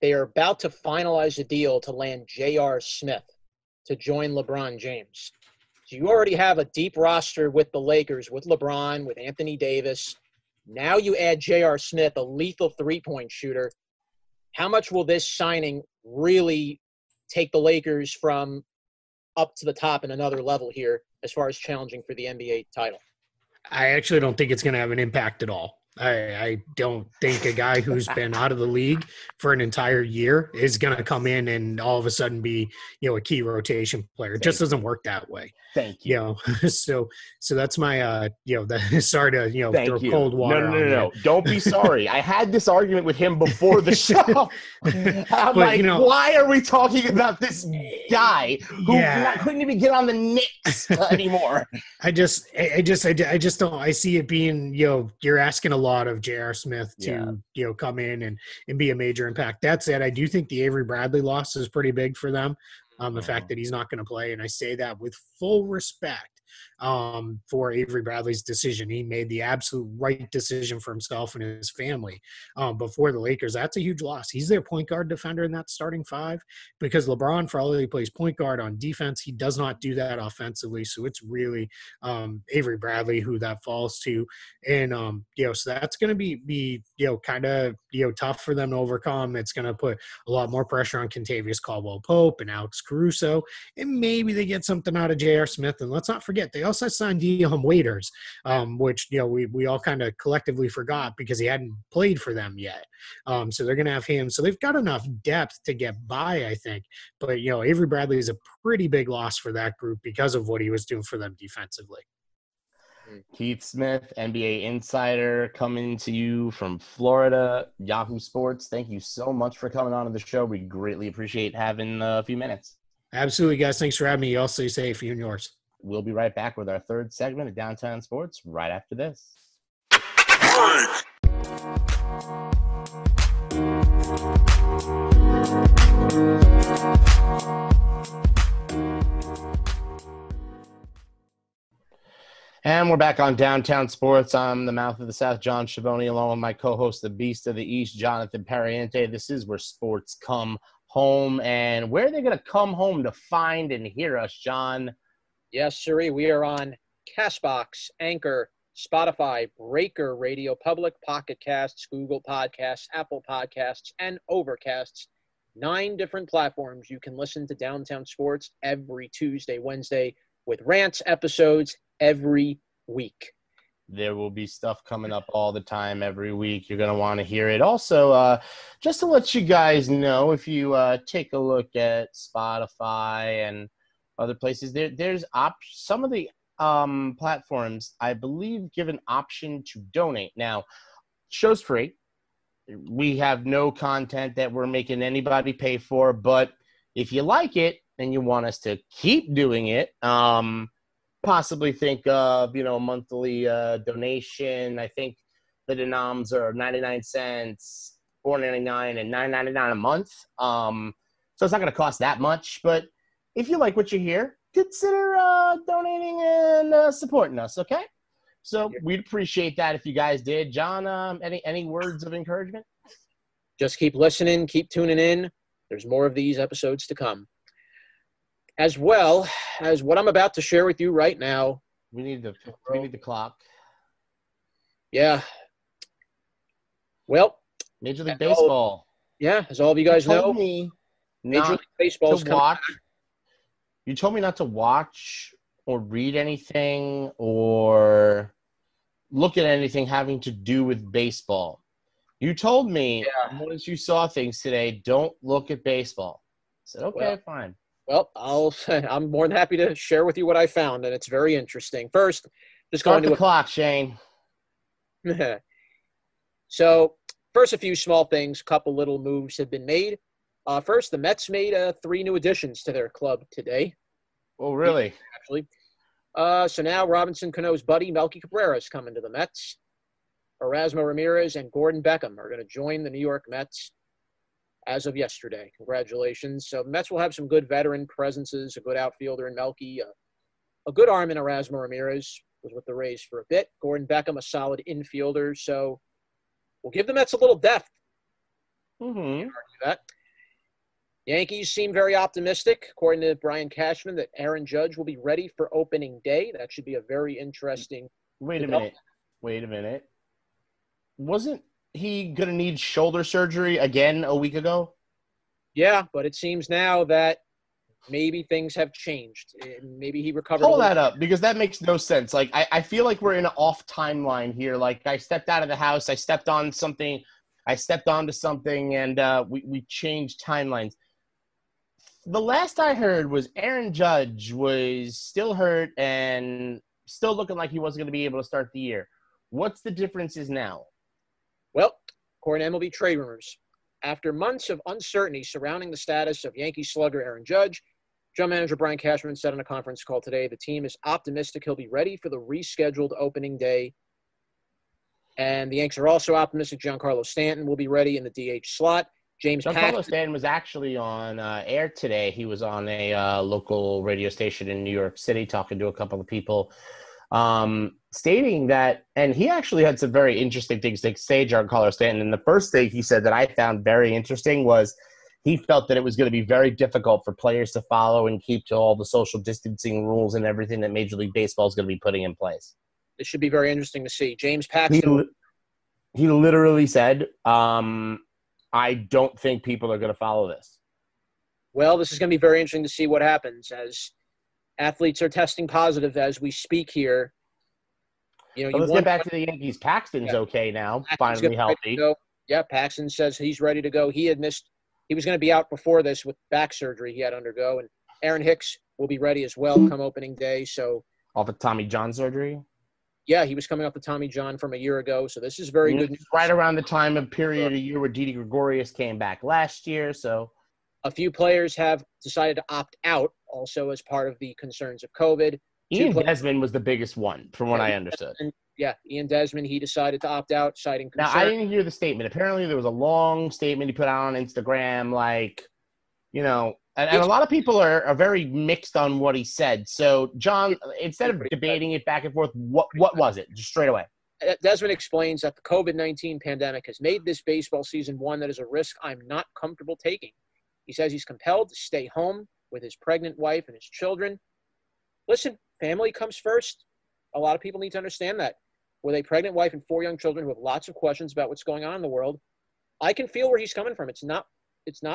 they are about to finalize a deal to land J.R. Smith to join LeBron James. So you already have a deep roster with the Lakers, with LeBron, with Anthony Davis. Now you add J.R. Smith, a lethal three-point shooter. How much will this signing really take the Lakers from up to the top and another level here as far as challenging for the NBA title? I actually don't think it's going to have an impact at all. I don't think a guy who's been out of the league for an entire year is going to come in and all of a sudden be, a key rotation player. It just doesn't work that way. Thank you. So that's my, sorry to, Thank throw you. cold water on you. No. Don't be sorry. I had this argument with him before the show. I'm like, why are we talking about this guy who couldn't even get on the Knicks anymore? I just don't. I see it being, you're asking a lot of J.R. Smith to, come in and be a major impact. That said, I do think the Avery Bradley loss is pretty big for them. The fact that he's not going to play, and I say that with full respect for Avery Bradley's decision. He made the absolute right decision for himself and his family before the Lakers. That's a huge loss. He's their point guard defender in that starting five because LeBron, for all that he plays point guard on defense, he does not do that offensively. So it's really Avery Bradley who that falls to. And, so that's going to be kind of, tough for them to overcome. It's going to put a lot more pressure on Kentavious Caldwell-Pope and Alex Caruso. And maybe they get something out of J.R. Smith. And let's not forget, they also signed Dion Waiters, which, we all kind of collectively forgot because he hadn't played for them yet. So they're going to have him. So they've got enough depth to get by, I think. But, Avery Bradley is a pretty big loss for that group because of what he was doing for them defensively. Keith Smith, NBA insider, coming to you from Florida, Yahoo Sports. Thank you so much for coming on to the show. We greatly appreciate having a few minutes. Absolutely, guys. Thanks for having me. You all stay safe, you and yours. We'll be right back with our third segment of Downtown Sports right after this. And we're back on Downtown Sports. I'm the mouth of the South, John Schiavone, along with my co-host, the Beast of the East, Jonathan Pariente. This is where sports come home. And where are they going to come home to find and hear us, John? Yes, sirree. We are on CastBox, Anchor, Spotify, Breaker, Radio Public, Pocket Casts, Google Podcasts, Apple Podcasts, and Overcasts. 9 different platforms. You can listen to Downtown Sports every Tuesday, Wednesday, with rants episodes every week. There will be stuff coming up all the time every week. You're going to want to hear it. Also, just to let you guys know, if you take a look at Spotify and other places, there's some of the platforms, I believe, give an option to donate. Now, show's free. We have no content that we're making anybody pay for, but if you like it and you want us to keep doing it, possibly think of, a monthly donation. I think the denoms are 99 cents, $4.99, and $9.99 a month. So it's not going to cost that much, but if you like what you hear, consider donating and supporting us, okay? So we'd appreciate that if you guys did. John, any words of encouragement? Just keep listening, keep tuning in. There's more of these episodes to come. As well as what I'm about to share with you right now. We need the clock. Yeah. Well, Major League Baseball. As all of you guys know, Major League Baseball's coming back. You told me not to watch or read anything or look at anything having to do with baseball. You told me once you saw things today, don't look at baseball. I said, okay, fine. Well, I'm more than happy to share with you what I found, and it's very interesting. First, just start the clock, Shane. So, first, a few small things. A couple little moves have been made. First, the Mets made 3 new additions to their club today. Oh, really? Actually. So now Robinson Cano's buddy, Melky Cabrera, is coming to the Mets. Erasmo Ramirez and Gordon Beckham are going to join the New York Mets as of yesterday. Congratulations. So Mets will have some good veteran presences, a good outfielder in Melky, a good arm in Erasmo Ramirez, was with the Rays for a bit. Gordon Beckham, a solid infielder. So we'll give the Mets a little depth. Mm-hmm. That. Yankees seem very optimistic, according to Brian Cashman, that Aaron Judge will be ready for opening day. That should be a very interesting. Wait a minute. Wasn't he going to need shoulder surgery again a week ago? Yeah, but it seems now that maybe things have changed. Maybe he recovered. Pull that up, because that makes no sense. Like, I feel like we're in an off timeline here. Like, I stepped out of the house, I stepped onto something, and we changed timelines. The last I heard was Aaron Judge was still hurt and still looking like he wasn't going to be able to start the year. What's the differences now? Well, according to MLB trade rumors, after months of uncertainty surrounding the status of Yankee slugger Aaron Judge, general manager Brian Cashman said on a conference call today the team is optimistic he'll be ready for the rescheduled opening day. And the Yanks are also optimistic Giancarlo Stanton will be ready in the DH slot. Giancarlo Stanton was actually on air today. He was on a local radio station in New York City talking to a couple of people, stating that, and he actually had some very interesting things to say, Giancarlo Stanton. And the first thing he said that I found very interesting was he felt that it was going to be very difficult for players to follow and keep to all the social distancing rules and everything that Major League Baseball is going to be putting in place. It should be very interesting to see. James Paxton. He literally said, I don't think people are going to follow this. Well, this is going to be very interesting to see what happens as athletes are testing positive as we speak here. Let's get back to the Yankees. Paxton's okay now, finally healthy. Yeah, Paxton says he's ready to go. He had missed – he was going to be out before this with back surgery he had to undergo. And Aaron Hicks will be ready as well come opening day. So off of Tommy John surgery? Yeah, he was coming off the Tommy John from a year ago, so this is very good news. Right around the time of period of year where Didi Gregorius came back last year, so a few players have decided to opt out also as part of the concerns of COVID. Ian Desmond was the biggest one, from what I understood. Ian Desmond, he decided to opt out, citing concern. Now, I didn't hear the statement. Apparently, there was a long statement he put out on Instagram, like, and a lot of people are very mixed on what he said. So, John, instead of debating it back and forth, what was it? Just straight away. Desmond explains that the COVID-19 pandemic has made this baseball season one that is a risk I'm not comfortable taking. He says he's compelled to stay home with his pregnant wife and his children. Listen, family comes first. A lot of people need to understand that. With a pregnant wife and 4 young children who have lots of questions about what's going on in the world, I can feel where he's coming from. It's not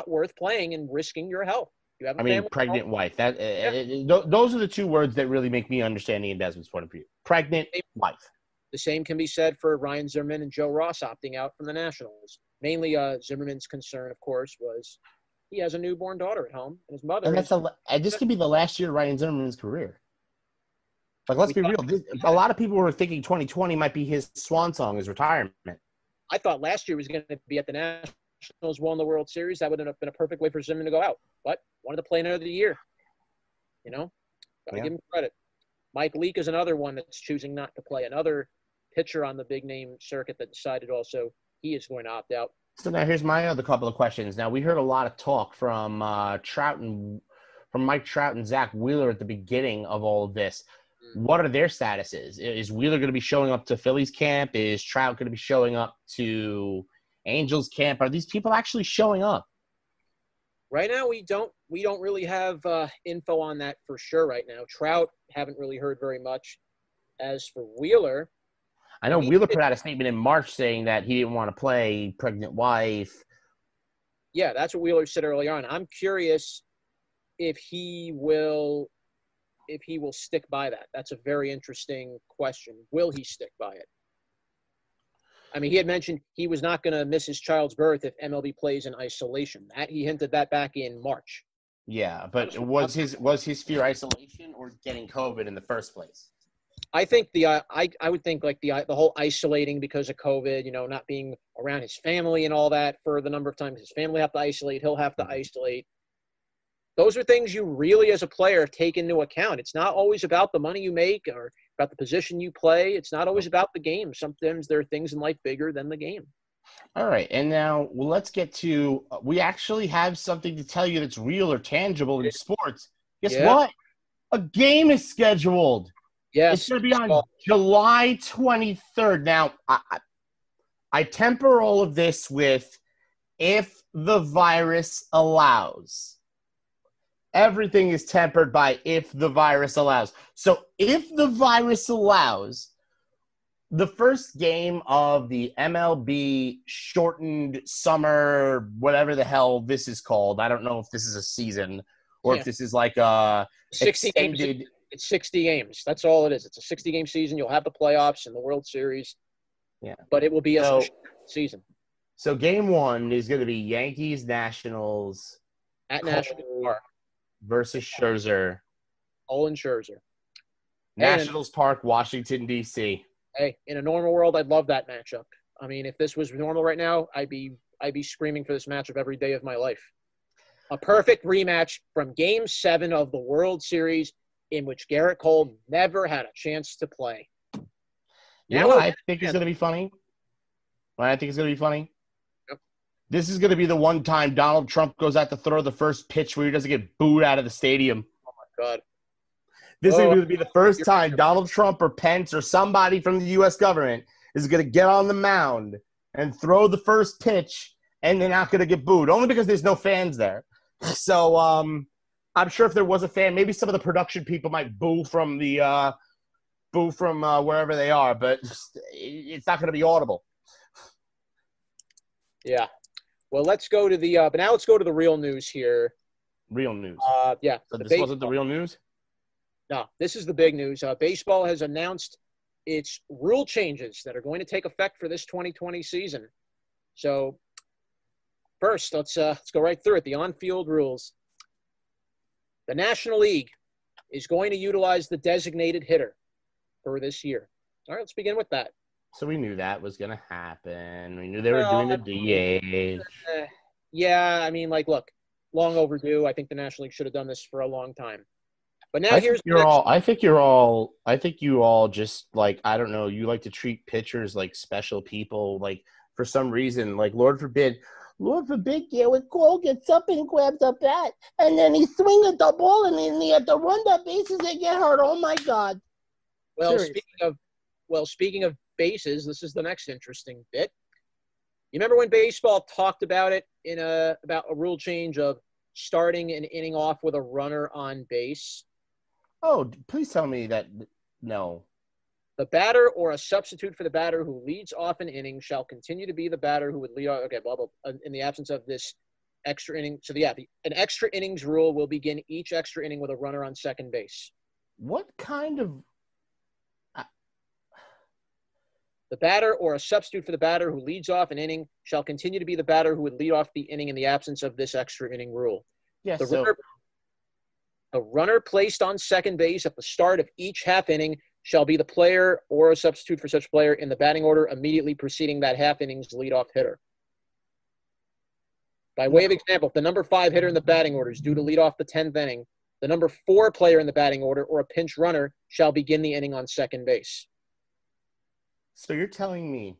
worth playing and risking your health. You have a pregnant wife. Those are the two words that really make me understand Ian Desmond's point of view. Pregnant wife. The same can be said for Ryan Zimmerman and Joe Ross opting out from the Nationals. Mainly Zimmerman's concern, of course, was he has a newborn daughter at home, and his mother. And this could be the last year of Ryan Zimmerman's career. Like, let's be real. A lot of people were thinking 2020 might be his swan song, his retirement. I thought last year was going to be at the Nationals, won the World Series. That would have been a perfect way for Zimmerman to go out. But wanted to play another year. Got to give him credit. Mike Leake is another one that's choosing not to play. Another pitcher on the big-name circuit that decided also he is going to opt out. So now here's my other couple of questions. Now, we heard a lot of talk from Mike Trout and Zach Wheeler at the beginning of all of this. What are their statuses? Is Wheeler going to be showing up to Phillies camp? Is Trout going to be showing up to Angels camp? Are these people actually showing up? Right now, we don't really have info on that for sure right now. Trout, haven't really heard very much. As for Wheeler, I know Wheeler put out a statement in March saying that he didn't want to play, pregnant wife. Yeah, that's what Wheeler said early on. I'm curious if he will stick by that. That's a very interesting question. Will he stick by it? I mean, he had mentioned he was not going to miss his child's birth if MLB plays in isolation. He hinted that back in March. Yeah, but was his fear isolation or getting COVID in the first place? I think I would think like the whole isolating because of COVID, not being around his family and all that for the number of times his family have to isolate, he'll have to isolate. Those are things you really, as a player, take into account. It's not always about the money you make or about the position you play. It's not always about the game. Sometimes there are things in life bigger than the game. All right, and now let's get to we actually have something to tell you that's real or tangible in sports. Guess what? A game is scheduled. Yes. It's going to be on July 23rd. Now, I temper all of this with if the virus allows. Everything is tempered by if the virus allows. So if the virus allows, the first game of the MLB shortened summer, whatever the hell this is called, I don't know if this is a season or Yeah. if this is like a 60 games. extended. It's 60 games. That's all it is. It's a 60-game season. You'll have the playoffs and the World Series. Yeah. But it will be a season. So game one is going to be Yankees Nationals At National Park. versus Scherzer. Olin Scherzer. Nationals Park, Washington, D.C. Hey, in a normal world, I'd love that matchup. I mean, if this was normal right now, I'd be screaming for this matchup every day of my life. A perfect rematch from Game 7 of the World Series in which Garrett Cole never had a chance to play. You know what I think is going to be funny? What I think is going to be funny? Yep. This is going to be the one time Donald Trump goes out to throw the first pitch where he doesn't get booed out of the stadium. Oh, my God. This is going to be the first time Donald Trump or Pence or somebody from the U.S. government is going to get on the mound and throw the first pitch, and they're not going to get booed, only because there's no fans there. So I'm sure if there was a fan, maybe some of the production people might boo from wherever they are, but it's not going to be audible. Yeah. Well, let's go to the but now let's go to the real news here. Real news. Yeah. So this wasn't the real news? No, this is the big news. Baseball has announced its rule changes that are going to take effect for this 2020 season. So first, let's go right through it. The on-field rules. The National League is going to utilize the designated hitter for this year. All right, let's begin with that. So we knew that was going to happen. We knew they were doing the DH. Yeah, I mean, like, look, long overdue. I think the National League should have done this for a long time. But now I think you all just, like, I don't know, you like to treat pitchers like special people, like, for some reason, like, Lord forbid, Garrett Cole gets up and grabs a bat, and then he swings at the ball, and then he had to run the bases and get hurt. Oh, my God. Well, speaking of bases, this is the next interesting bit. You remember when baseball talked about it about a rule change of starting an inning off with a runner on base? Oh, please tell me that no. The batter or a substitute for the batter who leads off an inning shall continue to be the batter who would lead off. Okay, blah, blah, in the absence of this extra inning. So, yeah, an extra innings rule will begin each extra inning with a runner on second base. What kind of The batter or a substitute for the batter who leads off an inning shall continue to be the batter who would lead off the inning in the absence of this extra inning rule. Yes. The runner placed on second base at the start of each half inning shall be the player or a substitute for such player in the batting order immediately preceding that half inning's leadoff hitter. By way of example, if the number 5 hitter in the batting order is due to lead off the 10th inning, the number 4 player in the batting order or a pinch runner shall begin the inning on second base. So you're telling me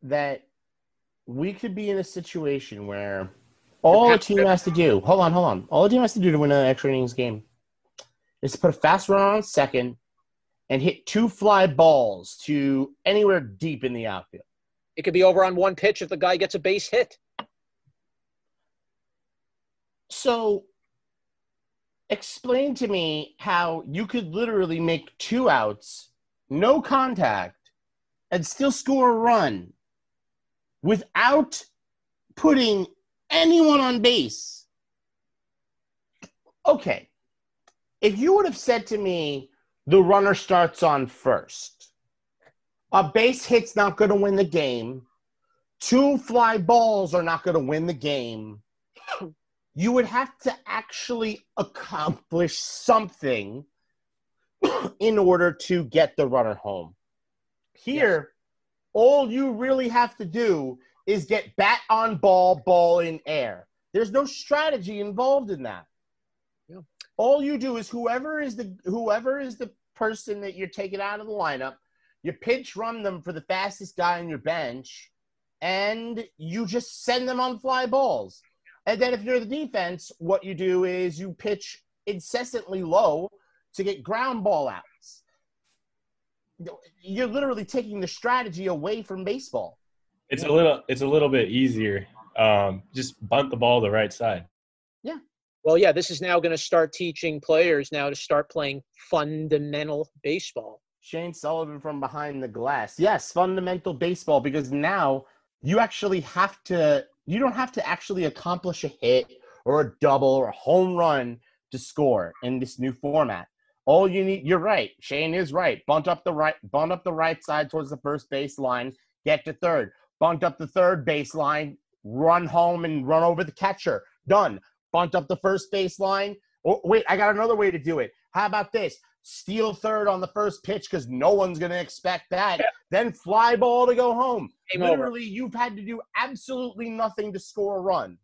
that we could be in a situation where all a team has to do – hold on. All a team has to do to win an extra innings game is put a fast runner on second and hit 2 fly balls to anywhere deep in the outfield. It could be over on one pitch if the guy gets a base hit. So explain to me how you could literally make 2 outs, no contact, and still score a run without putting anyone on base. Okay. If you would have said to me, the runner starts on first, a base hit's not going to win the game, 2 fly balls are not going to win the game, you would have to actually accomplish something in order to get the runner home. Here, all you really have to do is get bat on ball, ball in air. There's no strategy involved in that. Yeah. All you do is whoever is the person that you're taking out of the lineup, you pinch run them for the fastest guy on your bench, and you just send them on fly balls. And then if you're the defense, what you do is you pitch incessantly low to get ground ball outs. You're literally taking the strategy away from baseball. It's a little bit easier. Just bunt the ball the right side. Yeah. Well, yeah, this is now going to start teaching players now to start playing fundamental baseball. Shane Sullivan from Behind the Glass. Yes, fundamental baseball, because now you don't have to actually accomplish a hit or a double or a home run to score in this new format. All you need, you're right. Shane is right. Bunt up the right side towards the first baseline, get to third. Bunt up the third baseline, run home and run over the catcher. Done. Bunt up the first baseline. Oh, wait, I got another way to do it. How about this? Steal third on the first pitch because no one's going to expect that. Yeah. Then fly ball to go home. Game Literally, over. You've had to do absolutely nothing to score a run.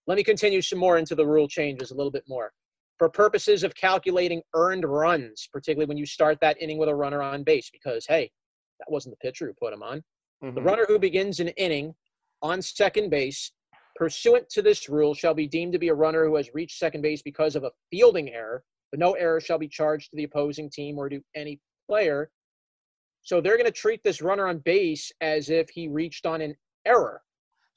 Let me continue some more into the rule changes a little bit more. For purposes of calculating earned runs, particularly when you start that inning with a runner on base, because, hey, that wasn't the pitcher who put him on. Mm-hmm. The runner who begins an inning on second base, pursuant to this rule, shall be deemed to be a runner who has reached second base because of a fielding error, but no error shall be charged to the opposing team or to any player. So they're going to treat this runner on base as if he reached on an error.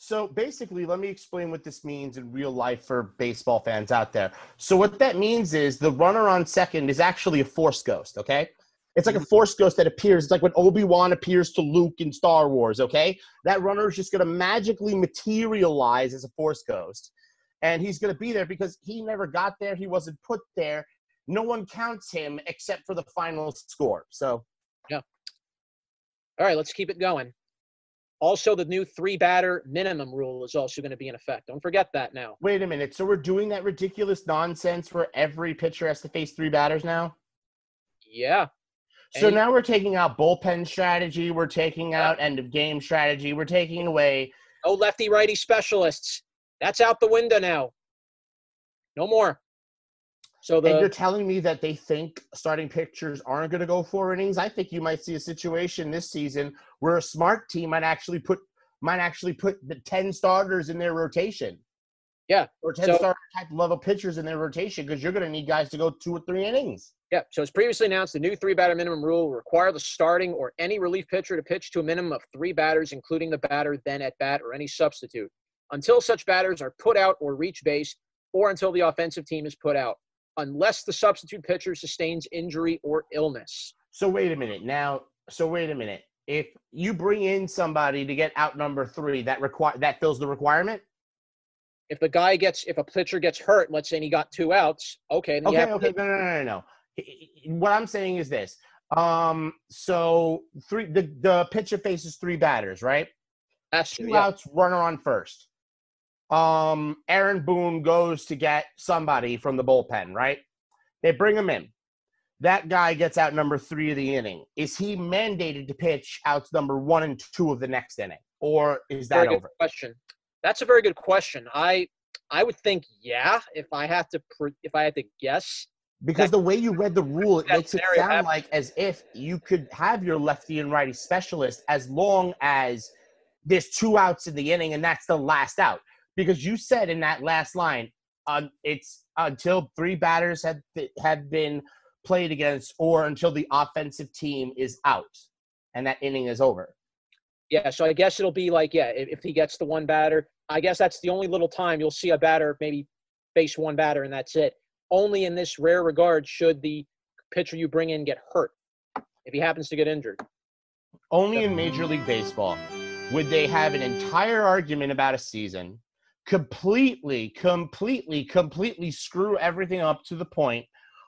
So basically, let me explain what this means in real life for baseball fans out there. So what that means is the runner on second is actually a Force Ghost, okay? It's like a Force Ghost that appears. It's like when Obi-Wan appears to Luke in Star Wars, okay? That runner is just going to magically materialize as a Force Ghost. And he's going to be there because he never got there. He wasn't put there. No one counts him except for the final score. So, yeah. All right, let's keep it going. Also, the new 3-batter minimum rule is also going to be in effect. Don't forget that now. Wait a minute. So we're doing that ridiculous nonsense where every pitcher has to face 3 batters now? Yeah. So now we're taking out bullpen strategy. We're taking out end-of-game strategy. We're taking away – no lefty-righty specialists. That's out the window now. No more. So and you're telling me that they think starting pitchers aren't going to go 4 innings? I think you might see a situation this season where a smart team might actually put the 10 starters in their rotation. Yeah. Or 10 starter type level pitchers in their rotation because you're going to need guys to go 2 or 3 innings. Yeah. So as previously announced, the new 3-batter minimum rule will require the starting or any relief pitcher to pitch to a minimum of 3 batters, including the batter then at bat or any substitute, until such batters are put out or reach base, or until the offensive team is put out, unless the substitute pitcher sustains injury or illness. So wait a minute. If you bring in somebody to get out number 3, that fills the requirement? If a pitcher gets hurt, let's say he got 2 outs, okay. Then No. What I'm saying is this. So the pitcher faces 3 batters, right? That's 2 outs, runner on first. Aaron Boone goes to get somebody from the bullpen, right? They bring him in. That guy gets out number 3 of the inning. Is he mandated to pitch outs number 1 and 2 of the next inning? Or is that over? Good question. That's a very good question. I would think, yeah, if I had to guess. Because the way you read the rule, it makes it sound like as if you could have your lefty and righty specialist as long as there's 2 outs in the inning and that's the last out. Because you said in that last line, it's until 3 batters had been played against or until the offensive team is out and that inning is over. Yeah, so I guess it'll be like, if he gets the 1 batter, I guess that's the only little time you'll see a batter maybe face 1 batter and that's it. Only in this rare regard should the pitcher you bring in get hurt if he happens to get injured. Only in Major League Baseball would they have an entire argument about a season, completely screw everything up to the point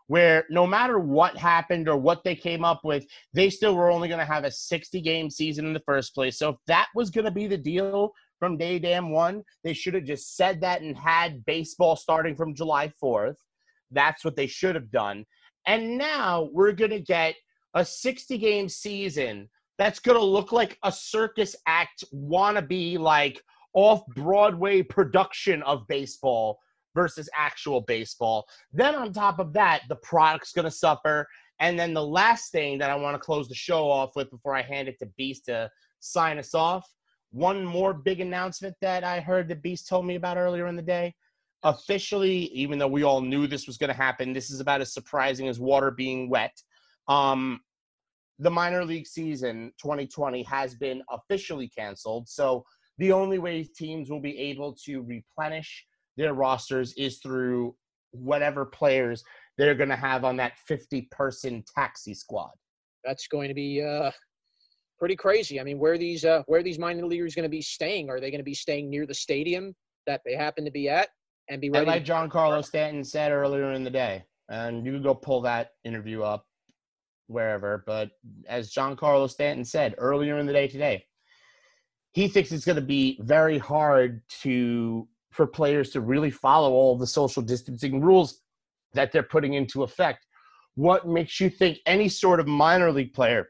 where no matter what happened or what they came up with, they still were only going to have a 60-game season in the first place. So if that was going to be the deal from day damn one, they should have just said that and had baseball starting from July 4th. That's what they should have done. And now we're going to get a 60-game season that's going to look like a circus act wannabe, like off-Broadway production of baseball versus actual baseball. Then on top of that, the product's going to suffer. And then the last thing that I want to close the show off with before I hand it to Beast to sign us off, one more big announcement that I heard that Beast told me about earlier in the day. Officially, even though we all knew this was going to happen, this is about as surprising as water being wet. The minor league season 2020 has been officially canceled. So the only way teams will be able to replenish their rosters is through whatever players they're going to have on that 50-person taxi squad. That's going to be pretty crazy. I mean, where are these minor leaguers going to be staying? Are they going to be staying near the stadium that they happen to be at? and be And ready. like Giancarlo Stanton said earlier in the day, and you can go pull that interview up wherever, but as Giancarlo Stanton said earlier in the day today, he thinks it's going to be very hard for players to really follow all the social distancing rules that they're putting into effect. What makes you think any sort of minor league player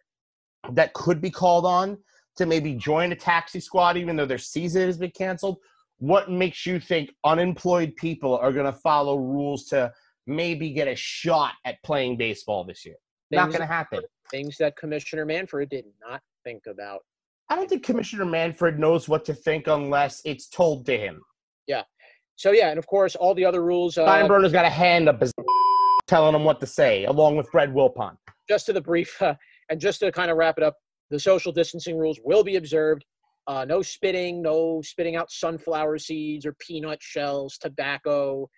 that could be called on to maybe join a taxi squad, even though their season has been canceled, what makes you think unemployed people are going to follow rules to maybe get a shot at playing baseball this year? Not going to happen. Things that Commissioner Manfred did not think about. I don't think Commissioner Manfred knows what to think unless it's told to him. Yeah. So, yeah, and of course, all the other rules. Steinbrenner's got a hand up his telling him what to say, along with Fred Wilpon. Just to the brief, and just to kind of wrap it up, the social distancing rules will be observed. No spitting, no spitting out sunflower seeds or peanut shells, tobacco.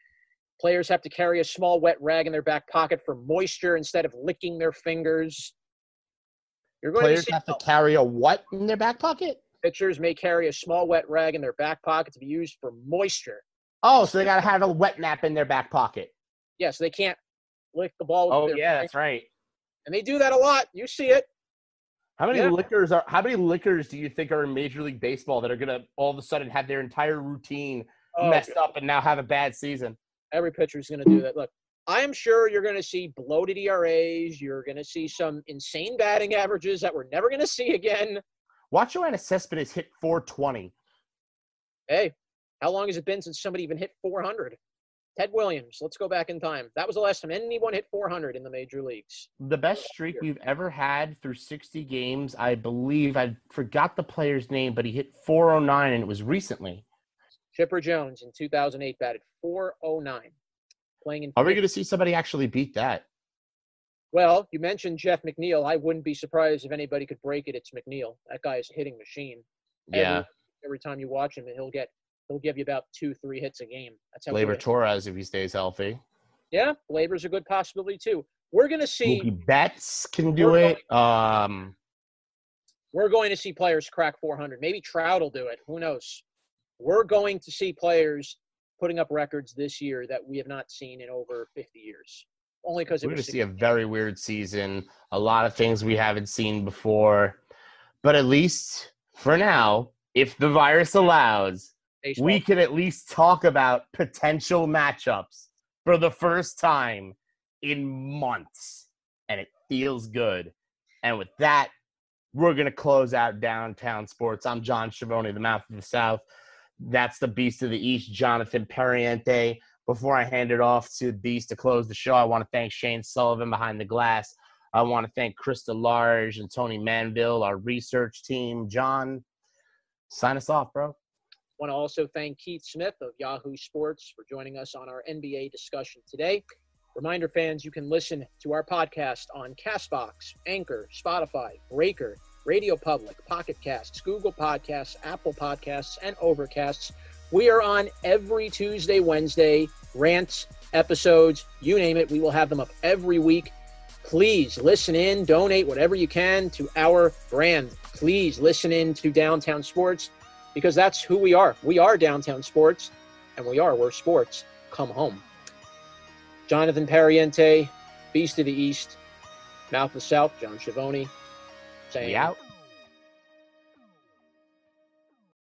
Players have to carry a small wet rag in their back pocket for moisture instead of licking their fingers. Players have to carry a what in their back pocket? Pitchers may carry a small wet rag in their back pocket to be used for moisture. Oh, so they got to have a wet nap in their back pocket. Yeah, so they can't lick the ball. Oh, yeah, that's right. And they do that a lot. You see it. How many lickers do you think are in Major League Baseball that are going to all of a sudden have their entire routine messed up and now have a bad season? Every pitcher is going to do that. Look, I am sure you're going to see bloated ERAs. You're going to see some insane batting averages that we're never going to see again. Watch Yoenis Cespedes hit 420. Hey, how long has it been since somebody even hit 400? Ted Williams, let's go back in time. That was the last time anyone hit 400 in the major leagues. The best streak we've ever had through 60 games, I believe, I forgot the player's name, but he hit 409, and it was recently. Chipper Jones in 2008 batted 409. Playing in. Are we going to see somebody actually beat that? Well, you mentioned Jeff McNeil. I wouldn't be surprised if anybody could break it. It's McNeil. That guy is a hitting machine. Yeah. Every time you watch him, he'll give you about 2-3 hits a game. That's how. Gleyber Torres, if he stays healthy. Yeah, Gleyber's a good possibility too. We're going to see. Mookie Betts can do it. We're going to see players crack 400. Maybe Trout will do it. Who knows? We're going to see players putting up records this year that we have not seen in over 50 years. Only because we're going to see a very weird season. A lot of things we haven't seen before. But at least for now, if the virus allows, baseball, we can at least talk about potential matchups for the first time in months. And it feels good. And with that, we're going to close out Downtown Sports. I'm John Schiavone, the Mouth of the South. That's the Beast of the East, Jonathan Perriente. Before I hand it off to Beast to close the show, I want to thank Shane Sullivan behind the glass. I want to thank Krista Large and Tony Manville, our research team. John, sign us off, bro. I want to also thank Keith Smith of Yahoo Sports for joining us on our NBA discussion today. Reminder, fans, you can listen to our podcast on CastBox, Anchor, Spotify, Breaker, Radio Public, Pocket Casts, Google Podcasts, Apple Podcasts, and Overcasts. We are on every Tuesday, Wednesday, rants, episodes, you name it. We will have them up every week. Please listen in, donate whatever you can to our brand. Please listen in to Downtown Sports because that's who we are. We are Downtown Sports, and we are where sports come home. Jonathan Perriente, Beast of the East, Mouth of the South, John Schiavone, saying, we out.